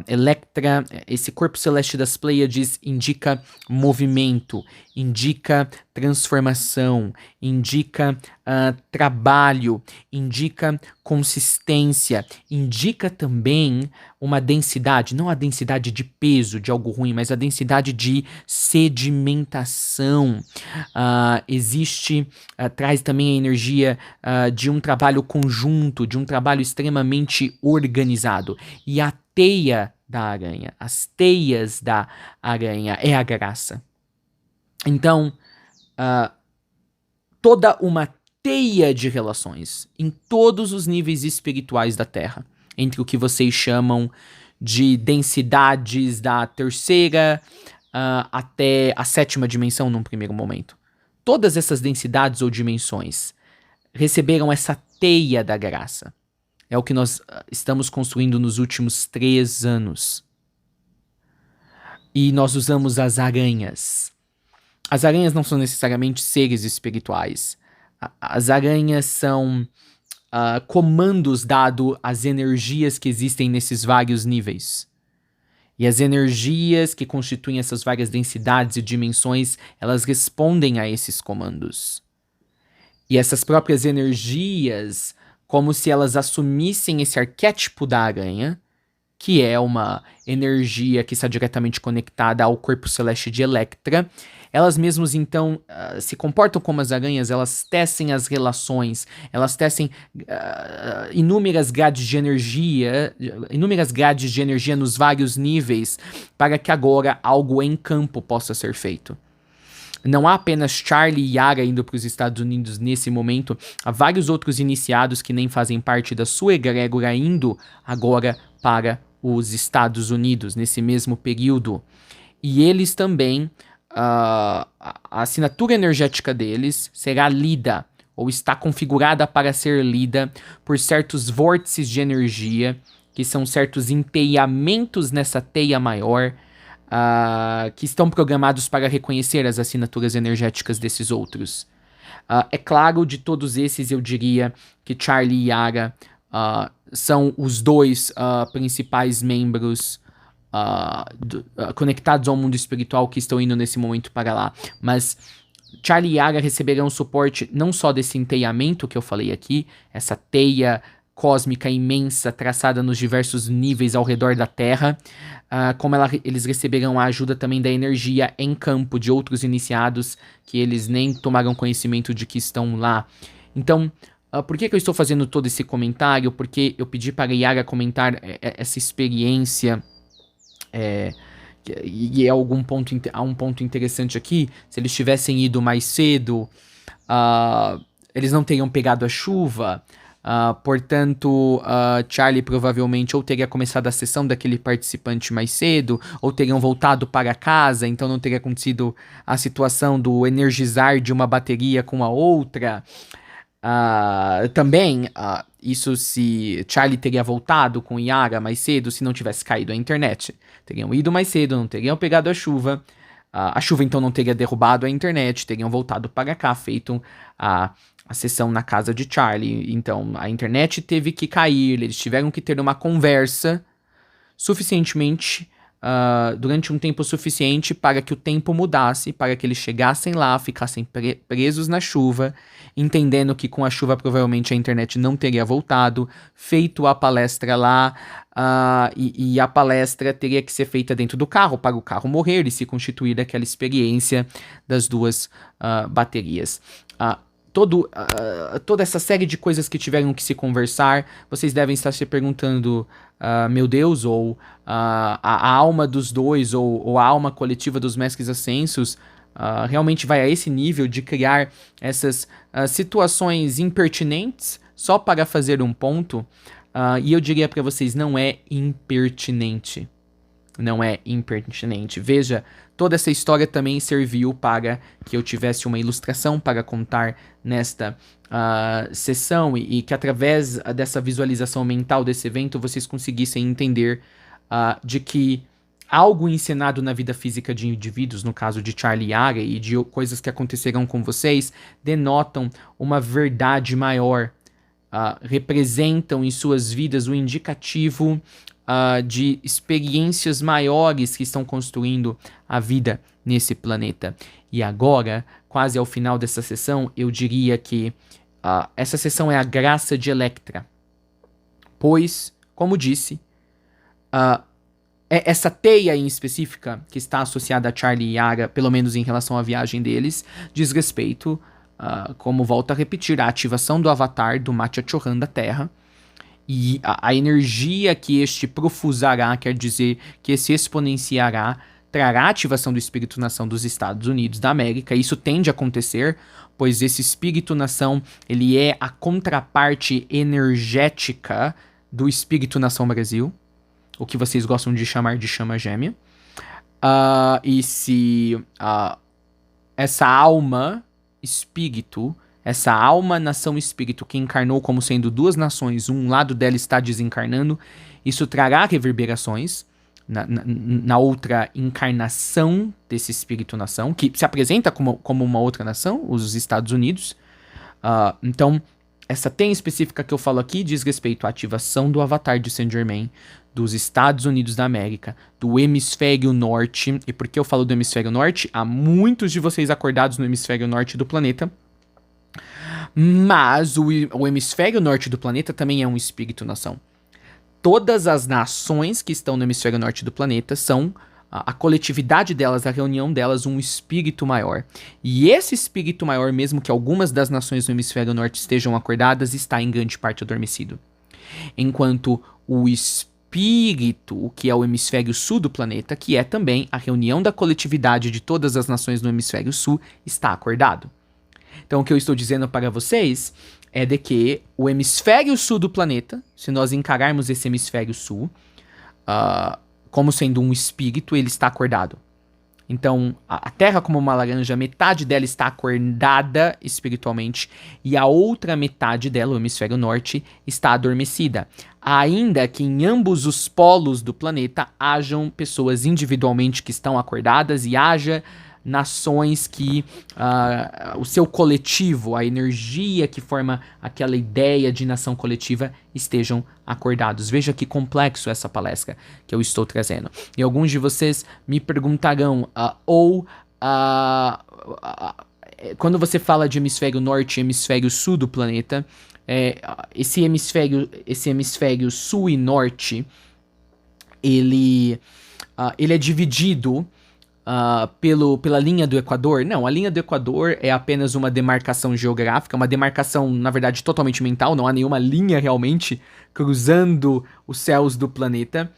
Electra, esse corpo celeste das Pleiades, indica movimento, indica transformação, indica trabalho, indica consistência, indica também uma densidade, não a densidade de peso de algo ruim, mas a densidade de sedimentação. Traz também a energia de um trabalho conjunto, de um trabalho extremamente organizado. E a teia da aranha, as teias da aranha é a graça. Então, toda uma teia de relações em todos os níveis espirituais da Terra, entre o que vocês chamam de densidades da terceira até a sétima dimensão num primeiro momento. Todas essas densidades ou dimensões receberam essa teia da graça. É o que nós estamos construindo nos últimos 3 anos. E nós usamos as aranhas. As aranhas não são necessariamente seres espirituais. As aranhas são comandos dados às energias que existem nesses vários níveis. E as energias que constituem essas várias densidades e dimensões, elas respondem a esses comandos. E essas próprias energias, como se elas assumissem esse arquétipo da aranha, que é uma energia que está diretamente conectada ao corpo celeste de Electra, elas mesmas então se comportam como as aranhas, elas tecem as relações, elas tecem inúmeras grades de energia nos vários níveis, para que agora algo em campo possa ser feito. Não há apenas Charlie e Yara indo para os Estados Unidos nesse momento, há vários outros iniciados que nem fazem parte da sua egrégora indo agora para os Estados Unidos nesse mesmo período. E eles também, a assinatura energética deles será lida, ou está configurada para ser lida por certos vórtices de energia, que são certos enteiamentos nessa teia maior, que estão programados para reconhecer as assinaturas energéticas desses outros. É claro, de todos esses, eu diria que Charlie e Yara são os dois principais membros conectados ao mundo espiritual que estão indo nesse momento para lá. Mas Charlie e Yara receberão suporte não só desse enteiamento que eu falei aqui, essa teia cósmica imensa traçada nos diversos níveis ao redor da Terra, como eles receberão a ajuda também da energia em campo de outros iniciados que eles nem tomaram conhecimento de que estão lá. Então, por que eu estou fazendo todo esse comentário? Porque eu pedi para a Yara comentar essa experiência, e há um ponto interessante aqui. Se eles tivessem ido mais cedo, eles não teriam pegado a chuva. Portanto, Charlie provavelmente ou teria começado a sessão daquele participante mais cedo, ou teriam voltado para casa, então não teria acontecido a situação do energizar de uma bateria com a outra. Também, isso se Charlie teria voltado com Yara mais cedo se não tivesse caído a internet. Teriam ido mais cedo, não teriam pegado a chuva. A chuva então não teria derrubado a internet, teriam voltado para cá, feito a sessão na casa de Charlie. Então a internet teve que cair, eles tiveram que ter uma conversa suficientemente, durante um tempo suficiente para que o tempo mudasse, para que eles chegassem lá, ficassem presos na chuva, entendendo que com a chuva provavelmente a internet não teria voltado, feito a palestra lá, e a palestra teria que ser feita dentro do carro, para o carro morrer e se constituir aquela experiência das duas baterias. Toda essa série de coisas que tiveram que se conversar, vocês devem estar se perguntando, meu Deus, ou a alma dos dois, ou a alma coletiva dos mestres ascensos, realmente vai a esse nível de criar essas situações impertinentes só para fazer um ponto, e eu diria para vocês, não é impertinente. Não é impertinente. Veja, toda essa história também serviu para que eu tivesse uma ilustração para contar nesta sessão e que através dessa visualização mental desse evento vocês conseguissem entender de que algo ensinado na vida física de indivíduos, no caso de Charlie Yara e de coisas que aconteceram com vocês, denotam uma verdade maior, representam em suas vidas o indicativo de experiências maiores que estão construindo a vida nesse planeta. E agora, quase ao final dessa sessão, eu diria que essa sessão é a graça de Electra. Pois, como disse, essa teia em específica, que está associada a Charlie e Yara, pelo menos em relação à viagem deles, diz respeito, como volto a repetir, à ativação do avatar do Matcha Chohan da Terra. E a energia que este profusará, quer dizer que esse exponenciará, trará a ativação do Espírito-Nação dos Estados Unidos da América. Isso tende a acontecer, pois esse Espírito-Nação, ele é a contraparte energética do Espírito-Nação Brasil, o que vocês gostam de chamar de chama gêmea. E se essa alma, espírito, essa alma, nação, espírito, que encarnou como sendo duas nações, um lado dela está desencarnando, isso trará reverberações na outra encarnação desse espírito-nação, que se apresenta como uma outra nação, os Estados Unidos. Então, essa teia específica que eu falo aqui diz respeito à ativação do avatar de Saint Germain, dos Estados Unidos da América, do hemisfério norte. E por que eu falo do hemisfério norte? Há muitos de vocês acordados no hemisfério norte do planeta. Mas o hemisfério norte do planeta também é um espírito-nação. Todas as nações que estão no hemisfério norte do planeta são a coletividade delas, a reunião delas, um espírito maior. E esse espírito maior, mesmo que algumas das nações do hemisfério norte estejam acordadas, está em grande parte adormecido. Enquanto o espírito, que é o hemisfério sul do planeta, que é também a reunião da coletividade de todas as nações do hemisfério sul, está acordado. Então, o que eu estou dizendo para vocês é de que o hemisfério sul do planeta, se nós encararmos esse hemisfério sul como sendo um espírito, ele está acordado. Então, a Terra como uma laranja, metade dela está acordada espiritualmente e a outra metade dela, o hemisfério norte, está adormecida. Ainda que em ambos os polos do planeta hajam pessoas individualmente que estão acordadas e haja nações que o seu coletivo, a energia que forma aquela ideia de nação coletiva estejam acordados. Veja que complexo essa palestra que eu estou trazendo. E alguns de vocês me perguntarão, quando você fala de hemisfério norte e hemisfério sul do planeta, esse hemisfério sul e norte, ele é dividido pela linha do Equador? Não, a linha do Equador é apenas uma demarcação geográfica, uma demarcação, na verdade, totalmente mental, não há nenhuma linha realmente cruzando os céus do planeta.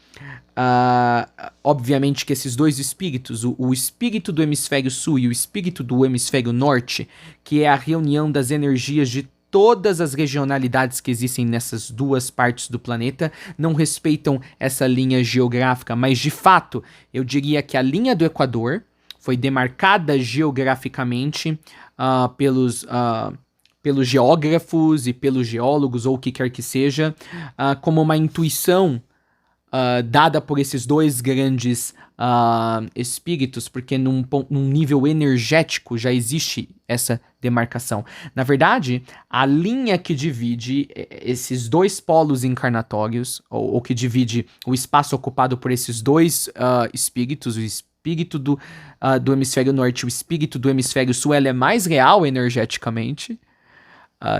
Obviamente que esses dois espíritos, o espírito do hemisfério sul e o espírito do hemisfério norte, que é a reunião das energias de todas as regionalidades que existem nessas duas partes do planeta, não respeitam essa linha geográfica, mas de fato, eu diria que a linha do Equador foi demarcada geograficamente pelos geógrafos e pelos geólogos, ou o que quer que seja, como uma intuição dada por esses dois grandes espíritos, porque num nível energético já existe essa demarcação. Na verdade, a linha que divide esses dois polos encarnatórios, ou que divide o espaço ocupado por esses dois espíritos, o espírito do hemisfério norte e o espírito do hemisfério sul, ela é mais real energeticamente.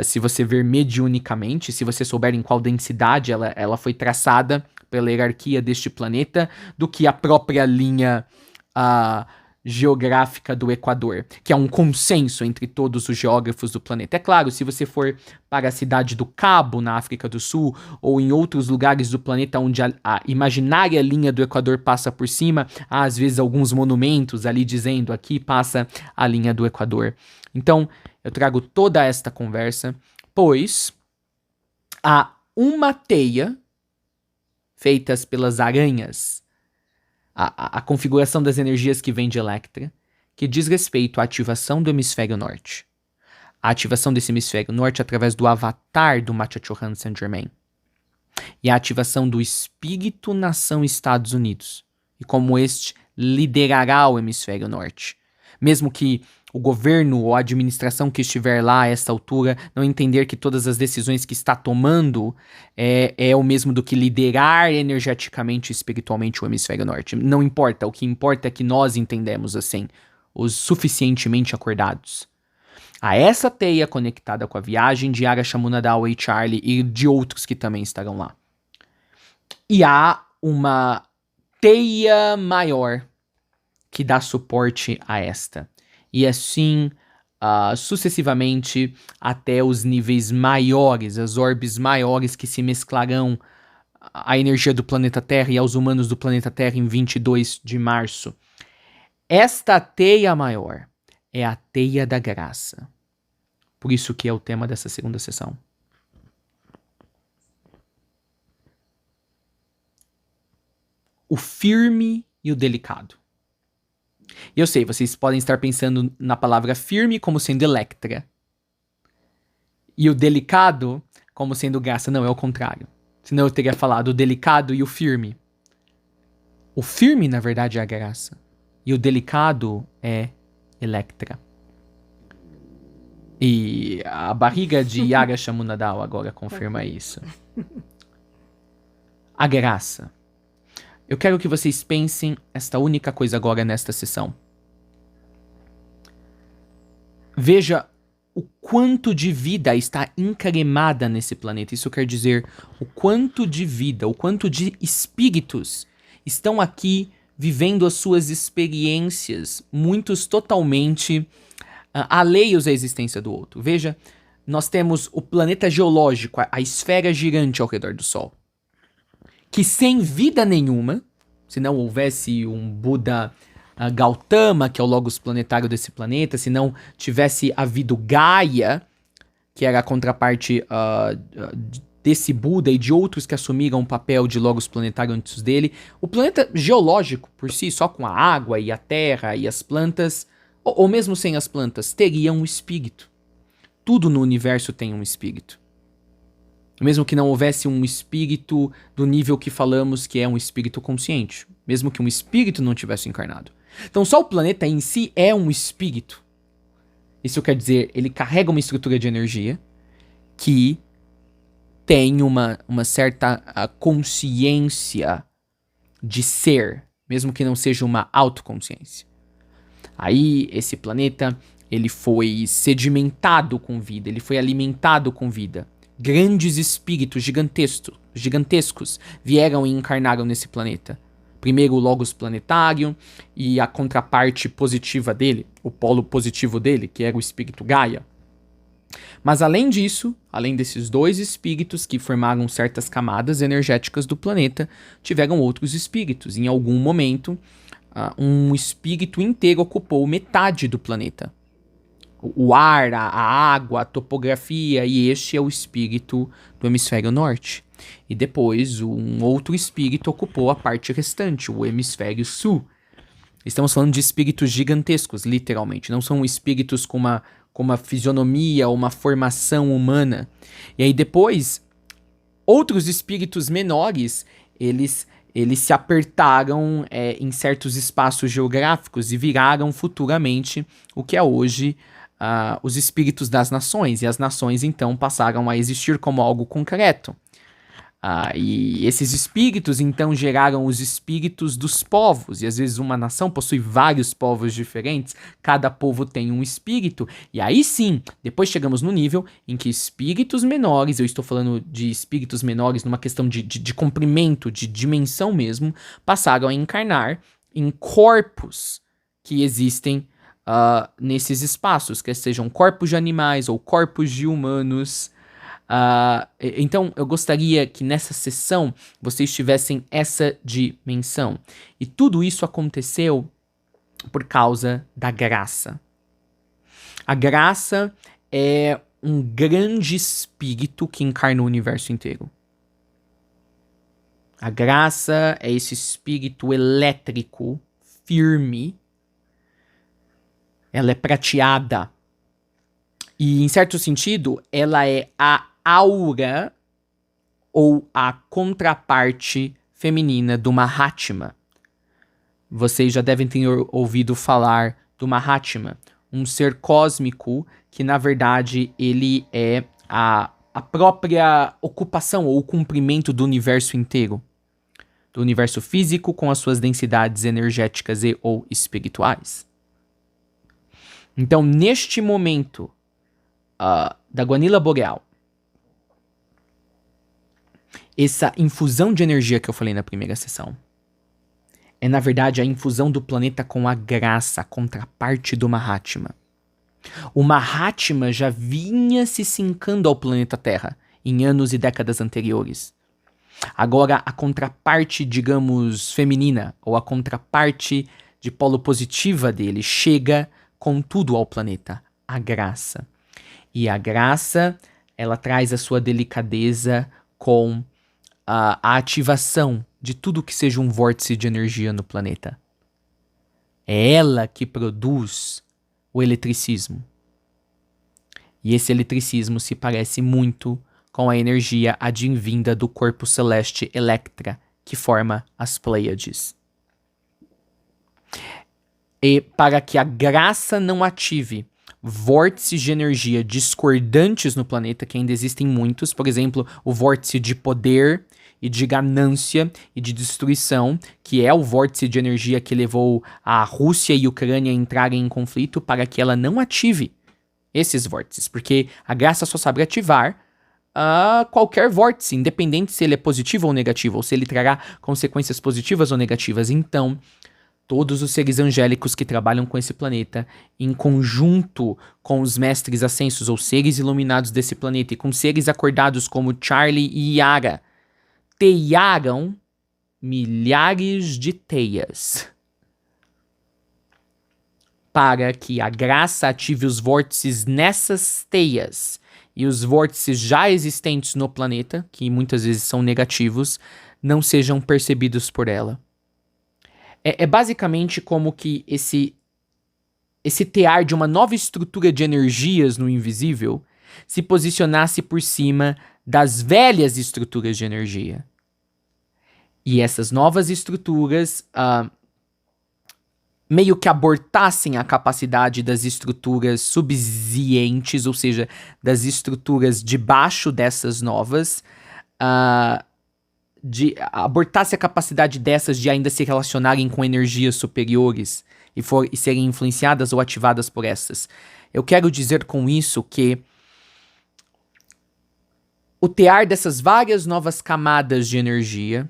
Se você ver mediunicamente, se você souber em qual densidade ela foi traçada pela hierarquia deste planeta, do que a própria linha geográfica do Equador, que é um consenso entre todos os geógrafos do planeta. É claro, se você for para a cidade do Cabo, na África do Sul, ou em outros lugares do planeta onde a imaginária linha do Equador passa por cima, há às vezes alguns monumentos ali dizendo aqui passa a linha do Equador. Então, eu trago toda esta conversa, pois há uma teia feitas pelas aranhas, a configuração das energias que vem de Electra, que diz respeito à ativação do hemisfério norte. A ativação desse hemisfério norte através do avatar do Machachohan Saint-Germain. E a ativação do espírito nação Estados Unidos. E como este liderará o hemisfério norte. Mesmo que o governo ou a administração que estiver lá a esta altura não entender que todas as decisões que está tomando é o mesmo do que liderar energeticamente e espiritualmente o hemisfério norte. Não importa, o que importa é que nós entendemos assim, os suficientemente acordados. A essa teia conectada com a viagem de Yara Shamunadal e Charlie e de outros que também estarão lá. E há uma teia maior que dá suporte a esta. E assim, sucessivamente, até os níveis maiores, as orbes maiores que se mesclarão à energia do planeta Terra e aos humanos do planeta Terra em 22 de março. Esta teia maior é a teia da graça. Por isso que é o tema dessa segunda sessão. O firme e o delicado. E eu sei, vocês podem estar pensando na palavra firme como sendo Electra. E o delicado como sendo graça. Não, é o contrário. Senão eu teria falado o delicado e o firme. O firme, na verdade, é a graça. E o delicado é Electra. E a barriga de Yara Shamunadal agora confirma isso. A graça. Eu quero que vocês pensem esta única coisa agora nesta sessão. Veja o quanto de vida está encremada nesse planeta. Isso quer dizer o quanto de vida, o quanto de espíritos estão aqui vivendo as suas experiências, muitos totalmente alheios à existência do outro. Veja, nós temos o planeta geológico, a esfera girante ao redor do Sol, que sem vida nenhuma, se não houvesse um Buda Gautama, que é o logos planetário desse planeta, se não tivesse havido Gaia, que era a contraparte desse Buda e de outros que assumiram o papel de logos planetário antes dele, o planeta geológico por si, só com a água e a terra e as plantas, ou mesmo sem as plantas, teria um espírito. Tudo no universo tem um espírito. Mesmo que não houvesse um espírito do nível que falamos que é um espírito consciente. Mesmo que um espírito não tivesse encarnado. Então só o planeta em si é um espírito. Isso quer dizer, ele carrega uma estrutura de energia que tem uma certa consciência de ser, mesmo que não seja uma autoconsciência. Aí esse planeta, ele foi sedimentado com vida, ele foi alimentado com vida. Grandes espíritos gigantescos vieram e encarnaram nesse planeta. Primeiro o logos planetário e a contraparte positiva dele, o polo positivo dele, que era o espírito Gaia. Mas além disso, além desses dois espíritos que formaram certas camadas energéticas do planeta, tiveram outros espíritos. Em algum momento, um espírito inteiro ocupou metade do planeta. O ar, a água, a topografia, e este é o espírito do hemisfério norte. E depois um outro espírito ocupou a parte restante, o hemisfério sul. Estamos falando de espíritos gigantescos, literalmente. Não são espíritos com uma fisionomia ou uma formação humana. E aí depois, outros espíritos menores, eles se apertaram em certos espaços geográficos e viraram futuramente o que é hoje os espíritos das nações, e as nações então passaram a existir como algo concreto. E esses espíritos então geraram os espíritos dos povos, e às vezes uma nação possui vários povos diferentes, cada povo tem um espírito, e aí sim, depois chegamos no nível em que espíritos menores, eu estou falando de espíritos menores numa questão de comprimento, de dimensão mesmo, passaram a encarnar em corpos que existem nesses espaços, quer sejam corpos de animais ou corpos de humanos. Então eu gostaria que nessa sessão vocês tivessem essa dimensão. E tudo isso aconteceu por causa da graça. A graça é um grande espírito que encarna o universo inteiro. A graça é esse espírito elétrico, firme. Ela é prateada. E, em certo sentido, ela é a aura ou a contraparte feminina do Mahatma. Vocês já devem ter ouvido falar do Mahatma, um ser cósmico que, na verdade, ele é a própria ocupação ou cumprimento do universo inteiro. Do universo físico com as suas densidades energéticas e ou espirituais. Então, neste momento da Guanila Boreal, essa infusão de energia que eu falei na primeira sessão, é, na verdade, a infusão do planeta com a graça, a contraparte do Mahatma. O Mahatma já vinha se sincando ao planeta Terra em anos e décadas anteriores. Agora, a contraparte, digamos, feminina, ou a contraparte de polo positiva dele, chega com tudo ao planeta, a graça. E a graça, ela traz a sua delicadeza com a ativação de tudo que seja um vórtice de energia no planeta. É ela que produz o eletricismo. E esse eletricismo se parece muito com a energia advinda do corpo celeste Electra, que forma as Pleiades. E para que a graça não ative vórtices de energia discordantes no planeta, que ainda existem muitos, por exemplo, o vórtice de poder e de ganância e de destruição, que é o vórtice de energia que levou a Rússia e a Ucrânia a entrarem em conflito, para que ela não ative esses vórtices, porque a graça só sabe ativar qualquer vórtice, independente se ele é positivo ou negativo, ou se ele trará consequências positivas ou negativas. Então, todos os seres angélicos que trabalham com esse planeta, em conjunto com os mestres ascensos ou seres iluminados desse planeta, e com seres acordados como Charlie e Yara, teiaram milhares de teias para que a graça ative os vórtices nessas teias e os vórtices já existentes no planeta, que muitas vezes são negativos, não sejam percebidos por ela. É basicamente como que esse tear de uma nova estrutura de energias no invisível se posicionasse por cima das velhas estruturas de energia. E essas novas estruturas meio que abortassem a capacidade das estruturas subsidientes, ou seja, das estruturas debaixo dessas novas, abortasse a capacidade dessas de ainda se relacionarem com energias superiores e serem influenciadas ou ativadas por essas. Eu quero dizer com isso que o tear dessas várias novas camadas de energia,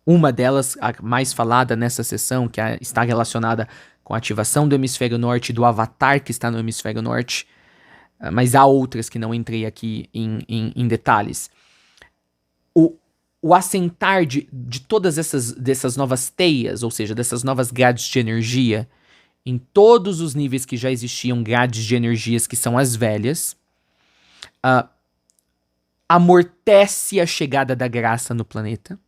uma delas, a mais falada nessa sessão, que está relacionada com a ativação do hemisfério norte, do avatar que está no hemisfério norte, mas há outras que não entrei aqui em detalhes. O assentar de todas dessas novas teias, ou seja, dessas novas grades de energia, em todos os níveis que já existiam grades de energias que são as velhas, amortece a chegada da graça no planeta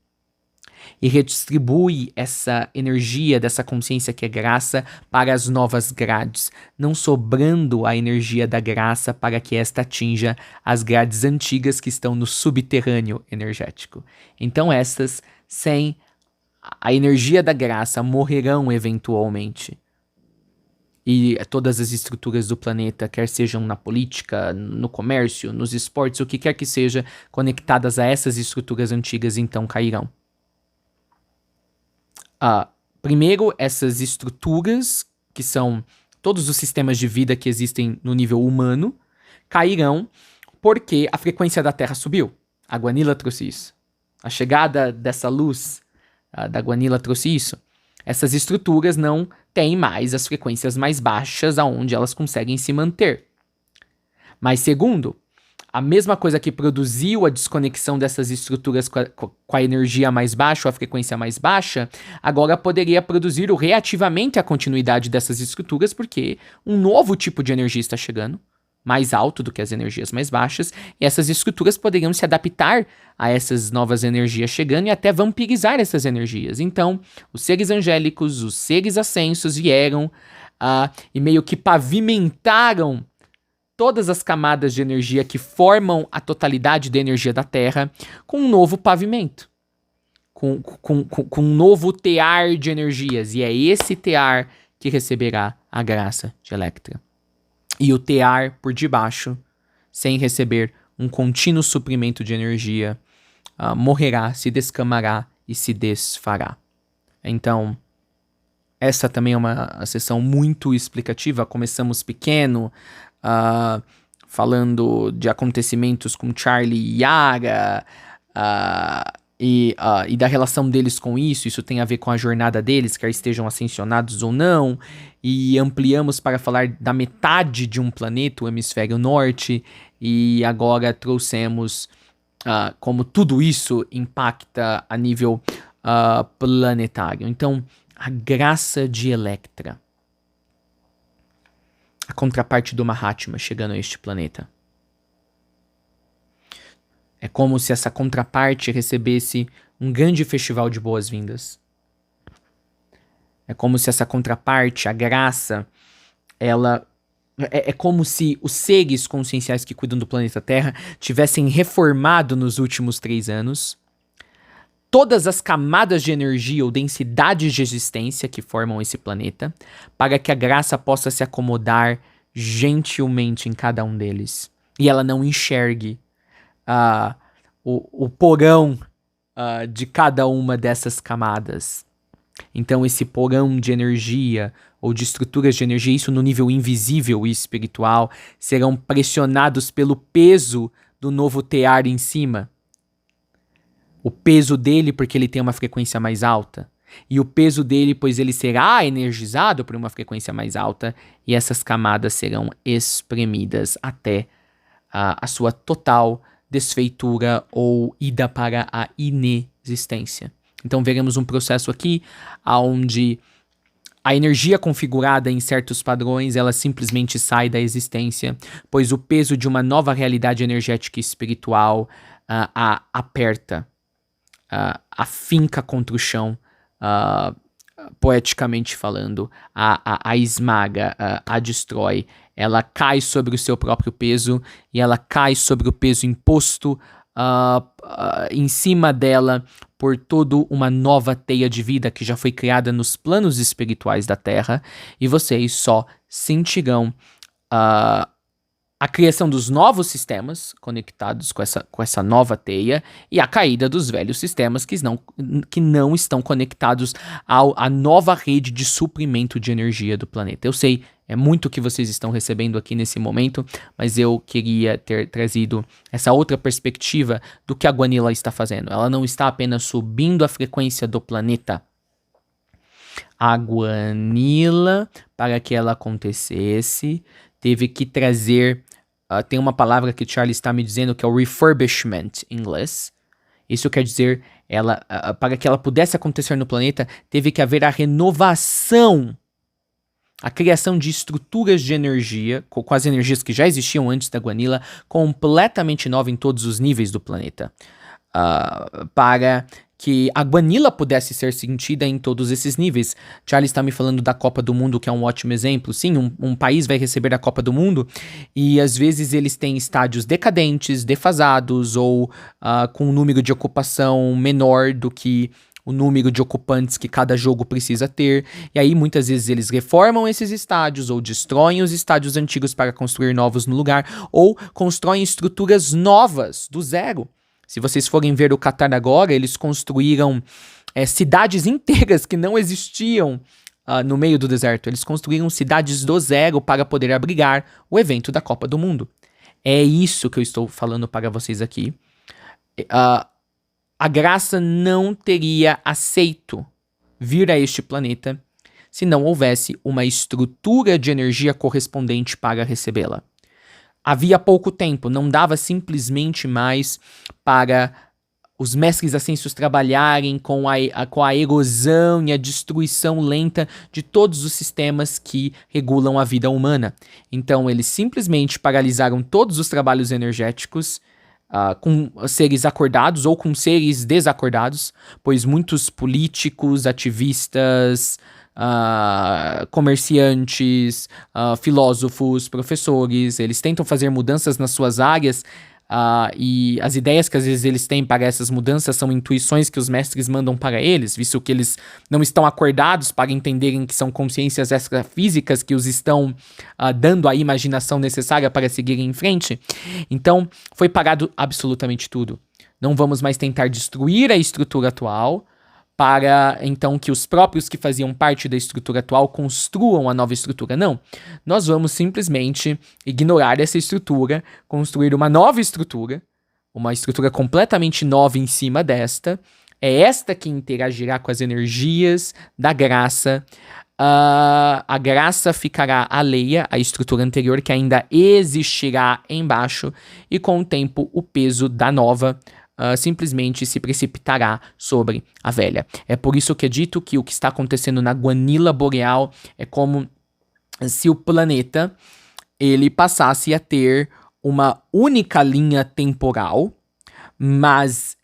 e redistribui essa energia dessa consciência que é graça para as novas grades, não sobrando a energia da graça para que esta atinja as grades antigas que estão no subterrâneo energético. Então estas, sem a energia da graça, morrerão eventualmente. E todas as estruturas do planeta, quer sejam na política, no comércio, nos esportes, o que quer que seja, conectadas a essas estruturas antigas, então cairão. Primeiro, essas estruturas, que são todos os sistemas de vida que existem no nível humano, cairão porque a frequência da Terra subiu. A Guanila trouxe isso. A chegada dessa luz da Guanila trouxe isso. Essas estruturas não têm mais as frequências mais baixas aonde elas conseguem se manter. Mas segundo, a mesma coisa que produziu a desconexão dessas estruturas com a energia mais baixa, ou a frequência mais baixa, agora poderia produzir reativamente a continuidade dessas estruturas, porque um novo tipo de energia está chegando, mais alto do que as energias mais baixas, e essas estruturas poderiam se adaptar a essas novas energias chegando e até vampirizar essas energias. Então, os seres angélicos, os seres ascensos vieram e meio que pavimentaram todas as camadas de energia que formam a totalidade da energia da Terra com um novo pavimento, com um novo tear de energias. E é esse tear que receberá a graça de Electra. E o tear por debaixo, sem receber um contínuo suprimento de energia, morrerá, se descamará e se desfará. Então, essa também é uma sessão muito explicativa. Começamos pequeno, falando de acontecimentos com Charlie e Yara, e da relação deles com isso. Isso tem a ver com a jornada deles, quer estejam ascensionados ou não, e ampliamos para falar da metade de um planeta, o hemisfério norte, e agora trouxemos como tudo isso impacta a nível planetário. Então, a graça de Electra, a contraparte do Mahatma chegando a este planeta. É como se essa contraparte recebesse um grande festival de boas-vindas. É como se essa contraparte, a graça, ela... É como se os seres conscienciais que cuidam do planeta Terra tivessem reformado nos últimos 3 anos todas as camadas de energia ou densidades de existência que formam esse planeta, para que a graça possa se acomodar gentilmente em cada um deles. E ela não enxergue o porão de cada uma dessas camadas. Então esse porão de energia ou de estruturas de energia, isso no nível invisível e espiritual, serão pressionados pelo peso do novo tear em cima. O peso dele porque ele tem uma frequência mais alta. E o peso dele pois ele será energizado por uma frequência mais alta. E essas camadas serão espremidas até a sua total desfeitura ou ida para a inexistência. Então veremos um processo aqui onde a energia configurada em certos padrões, ela simplesmente sai da existência, pois o peso de uma nova realidade energética e espiritual a aperta, a finca contra o chão, poeticamente falando, a esmaga, a destrói. Ela cai sobre o seu próprio peso e ela cai sobre o peso imposto em cima dela por toda uma nova teia de vida que já foi criada nos planos espirituais da Terra, e vocês só sentirão a criação dos novos sistemas conectados com essa nova teia e a caída dos velhos sistemas que não estão conectados à nova rede de suprimento de energia do planeta. Eu sei, é muito o que vocês estão recebendo aqui nesse momento, mas eu queria ter trazido essa outra perspectiva do que a Guanila está fazendo. Ela não está apenas subindo a frequência do planeta. A Guanila, para que ela acontecesse, teve que trazer... tem uma palavra que Charlie está me dizendo que é o refurbishment em inglês. Isso quer dizer, para que ela pudesse acontecer no planeta, teve que haver a renovação, a criação de estruturas de energia, com as energias que já existiam antes da Guanila, completamente nova em todos os níveis do planeta. Para que a Guanila pudesse ser sentida em todos esses níveis. Charlie está me falando da Copa do Mundo, que é um ótimo exemplo. Sim, um país vai receber a Copa do Mundo e às vezes eles têm estádios decadentes, defasados ou com um número de ocupação menor do que o número de ocupantes que cada jogo precisa ter. E aí muitas vezes eles reformam esses estádios ou destroem os estádios antigos para construir novos no lugar ou constroem estruturas novas do zero. Se vocês forem ver o Catar agora, eles construíram cidades inteiras que não existiam no meio do deserto. Eles construíram cidades do zero para poder abrigar o evento da Copa do Mundo. É isso que eu estou falando para vocês aqui. A graça não teria aceito vir a este planeta se não houvesse uma estrutura de energia correspondente para recebê-la. Havia pouco tempo, não dava simplesmente mais para os mestres ascensos trabalharem com a erosão e a destruição lenta de todos os sistemas que regulam a vida humana. Então, eles simplesmente paralisaram todos os trabalhos energéticos com seres acordados ou com seres desacordados, pois muitos políticos, ativistas, comerciantes, filósofos, professores, eles tentam fazer mudanças nas suas áreas. E as ideias que às vezes eles têm para essas mudanças são intuições que os mestres mandam para eles, visto que eles não estão acordados para entenderem que são consciências extrafísicas que os estão dando a imaginação necessária para seguirem em frente. Então, foi parado absolutamente tudo. Não vamos mais tentar destruir a estrutura atual, para então que os próprios que faziam parte da estrutura atual construam a nova estrutura. Não, nós vamos simplesmente ignorar essa estrutura, construir uma nova estrutura, uma estrutura completamente nova em cima desta. É esta que interagirá com as energias da graça. A graça ficará alheia à estrutura anterior, que ainda existirá embaixo, e com o tempo o peso da nova simplesmente se precipitará sobre a velha. É por isso que é dito que o que está acontecendo na Guanila Boreal é como se o planeta ele passasse a ter uma única linha temporal, mas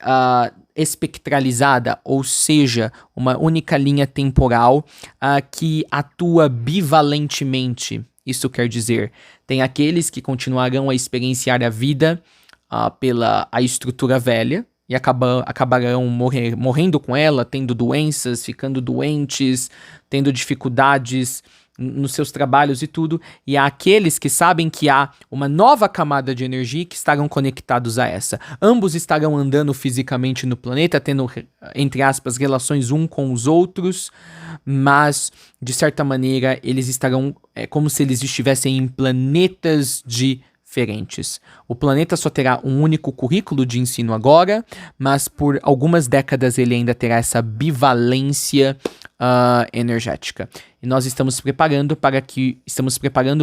espectralizada, ou seja, uma única linha temporal que atua bivalentemente. Isso quer dizer, tem aqueles que continuarão a experienciar a vida pela a estrutura velha e acabarão morrendo com ela, tendo doenças, ficando doentes, tendo dificuldades nos seus trabalhos e tudo. E há aqueles que sabem que há uma nova camada de energia que estarão conectados a essa. Ambos estarão andando fisicamente no planeta, tendo, entre aspas, relações um com os outros, mas, de certa maneira, eles estarão como se eles estivessem em planetas diferentes. O planeta só terá um único currículo de ensino agora, mas por algumas décadas ele ainda terá essa bivalência energética. E nós estamos preparando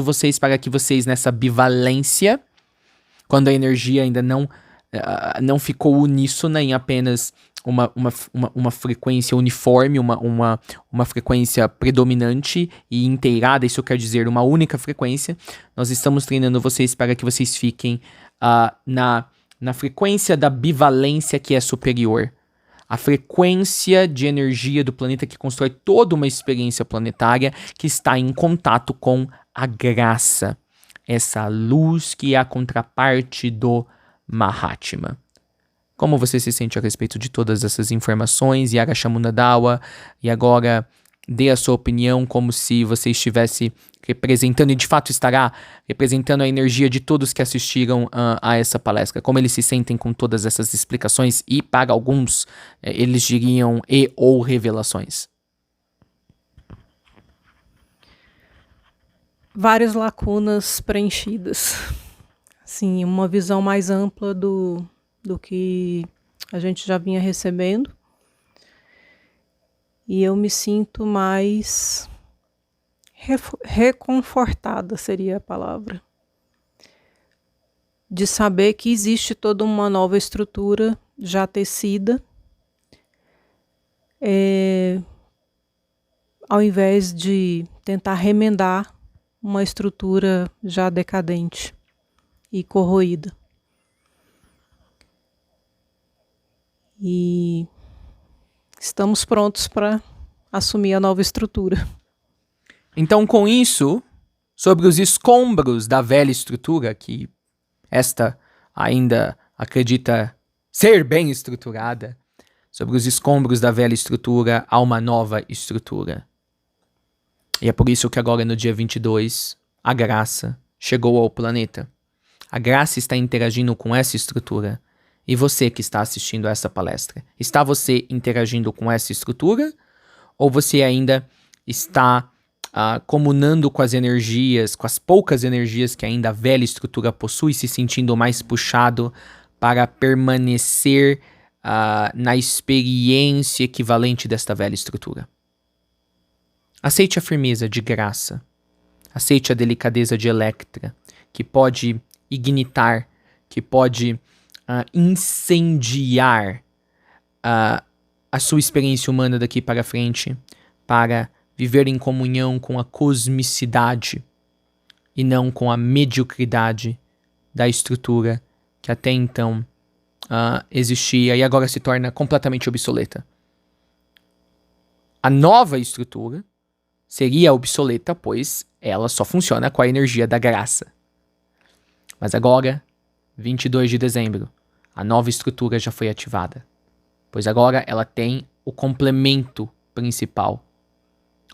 vocês para que vocês nessa bivalência, quando a energia ainda não ficou uníssona em apenas uma frequência uniforme, uma frequência predominante e inteirada, isso quer dizer uma única frequência, nós estamos treinando vocês para que vocês fiquem na frequência da bivalência que é superior. A frequência de energia do planeta que constrói toda uma experiência planetária que está em contato com a graça. Essa luz que é a contraparte do Mahatma. Como você se sente a respeito de todas essas informações, Yaga Shamuna Dawa, e agora dê a sua opinião como se você estivesse representando, e de fato estará representando a energia de todos que assistiram a essa palestra. Como eles se sentem com todas essas explicações e, para alguns, eles diriam e ou revelações. Várias lacunas preenchidas. Sim, uma visão mais ampla do que a gente já vinha recebendo. E eu me sinto mais reconfortada, seria a palavra. De saber que existe toda uma nova estrutura já tecida, ao invés de tentar remendar uma estrutura já decadente e corroída. E estamos prontos para assumir a nova estrutura. Então, com isso, sobre os escombros da velha estrutura, que esta ainda acredita ser bem estruturada, sobre os escombros da velha estrutura há uma nova estrutura. E é por isso que agora, no dia 22, a graça chegou ao planeta. A graça está interagindo com essa estrutura. E você que está assistindo a essa palestra, está você interagindo com essa estrutura? Ou você ainda está comunando com as energias, com as poucas energias que ainda a velha estrutura possui, se sentindo mais puxado para permanecer na experiência equivalente desta velha estrutura? Aceite a firmeza de graça. Aceite a delicadeza de Electra, que pode ignitar, que pode incendiar a sua experiência humana daqui para frente, para viver em comunhão com a cosmicidade e não com a mediocridade da estrutura que até então existia e agora se torna completamente obsoleta. A nova estrutura seria obsoleta, pois ela só funciona com a energia da graça. Mas agora, 22 de dezembro, a nova estrutura já foi ativada, pois agora ela tem o complemento principal,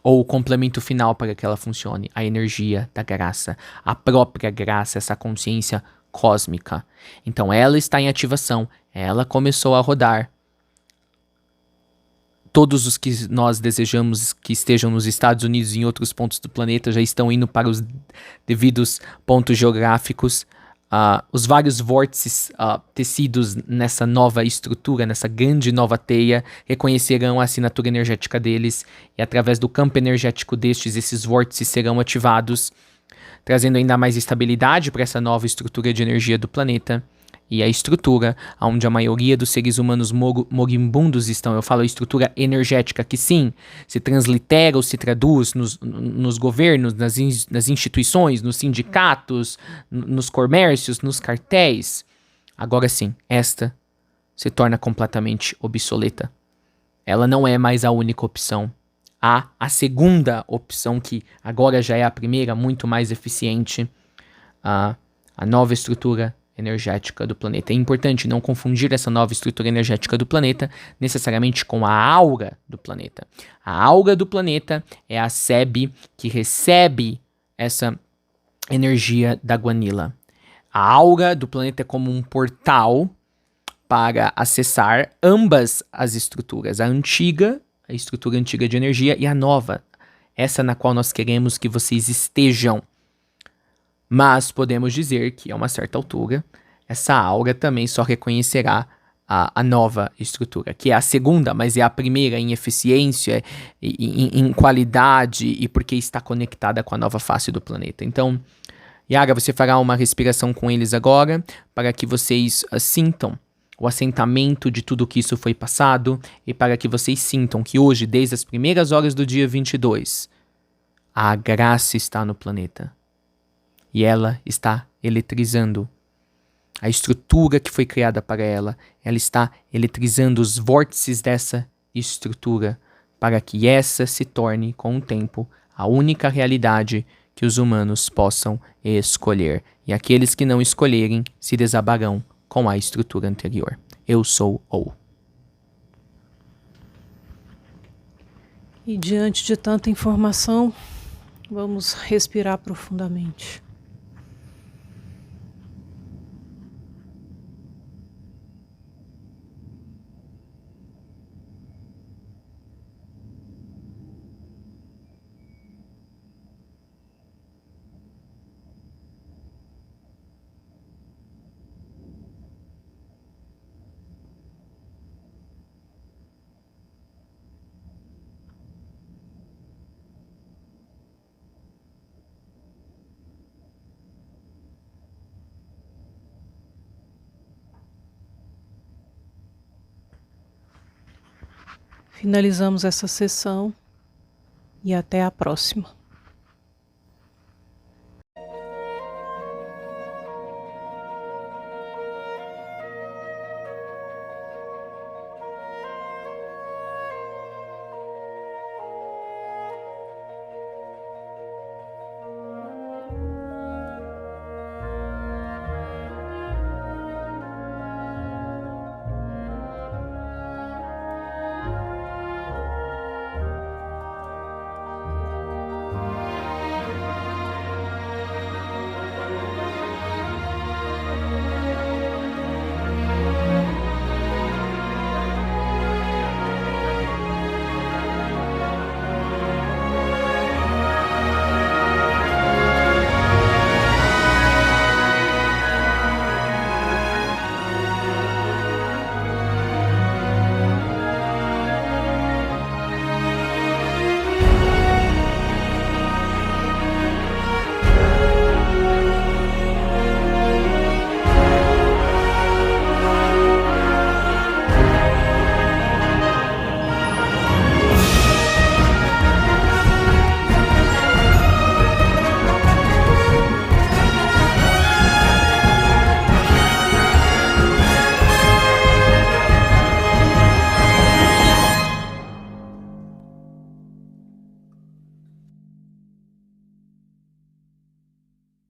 ou o complemento final para que ela funcione, a energia da graça, a própria graça, essa consciência cósmica. Então ela está em ativação, ela começou a rodar. Todos os que nós desejamos que estejam nos Estados Unidos e em outros pontos do planeta já estão indo para os devidos pontos geográficos. Os vários vórtices tecidos nessa nova estrutura, nessa grande nova teia, reconhecerão a assinatura energética deles e através do campo energético destes, esses vórtices serão ativados, trazendo ainda mais estabilidade para essa nova estrutura de energia do planeta. E a estrutura onde a maioria dos seres humanos moribundos estão, eu falo a estrutura energética que sim, se translitera ou se traduz nos governos, nas instituições, nos sindicatos, nos comércios, nos cartéis. Agora sim, esta se torna completamente obsoleta. Ela não é mais a única opção. Há a segunda opção, que agora já é a primeira, muito mais eficiente, a nova estrutura energética do planeta. É importante não confundir essa nova estrutura energética do planeta necessariamente com a aura do planeta. A aura do planeta é a SEB que recebe essa energia da Guanila. A aura do planeta é como um portal para acessar ambas as estruturas, a estrutura antiga de energia e a nova, essa na qual nós queremos que vocês estejam. Mas podemos dizer que, a uma certa altura, essa aura também só reconhecerá a nova estrutura, que é a segunda, mas é a primeira em eficiência, em qualidade e porque está conectada com a nova face do planeta. Então, Yaga, você fará uma respiração com eles agora, para que vocês sintam o assentamento de tudo que isso foi passado e para que vocês sintam que hoje, desde as primeiras horas do dia 22, a graça está no planeta. E ela está eletrizando a estrutura que foi criada para ela. Ela está eletrizando os vórtices dessa estrutura para que essa se torne, com o tempo, a única realidade que os humanos possam escolher. E aqueles que não escolherem se desabarão com a estrutura anterior. Eu sou O. E diante de tanta informação, vamos respirar profundamente. Finalizamos essa sessão e até a próxima.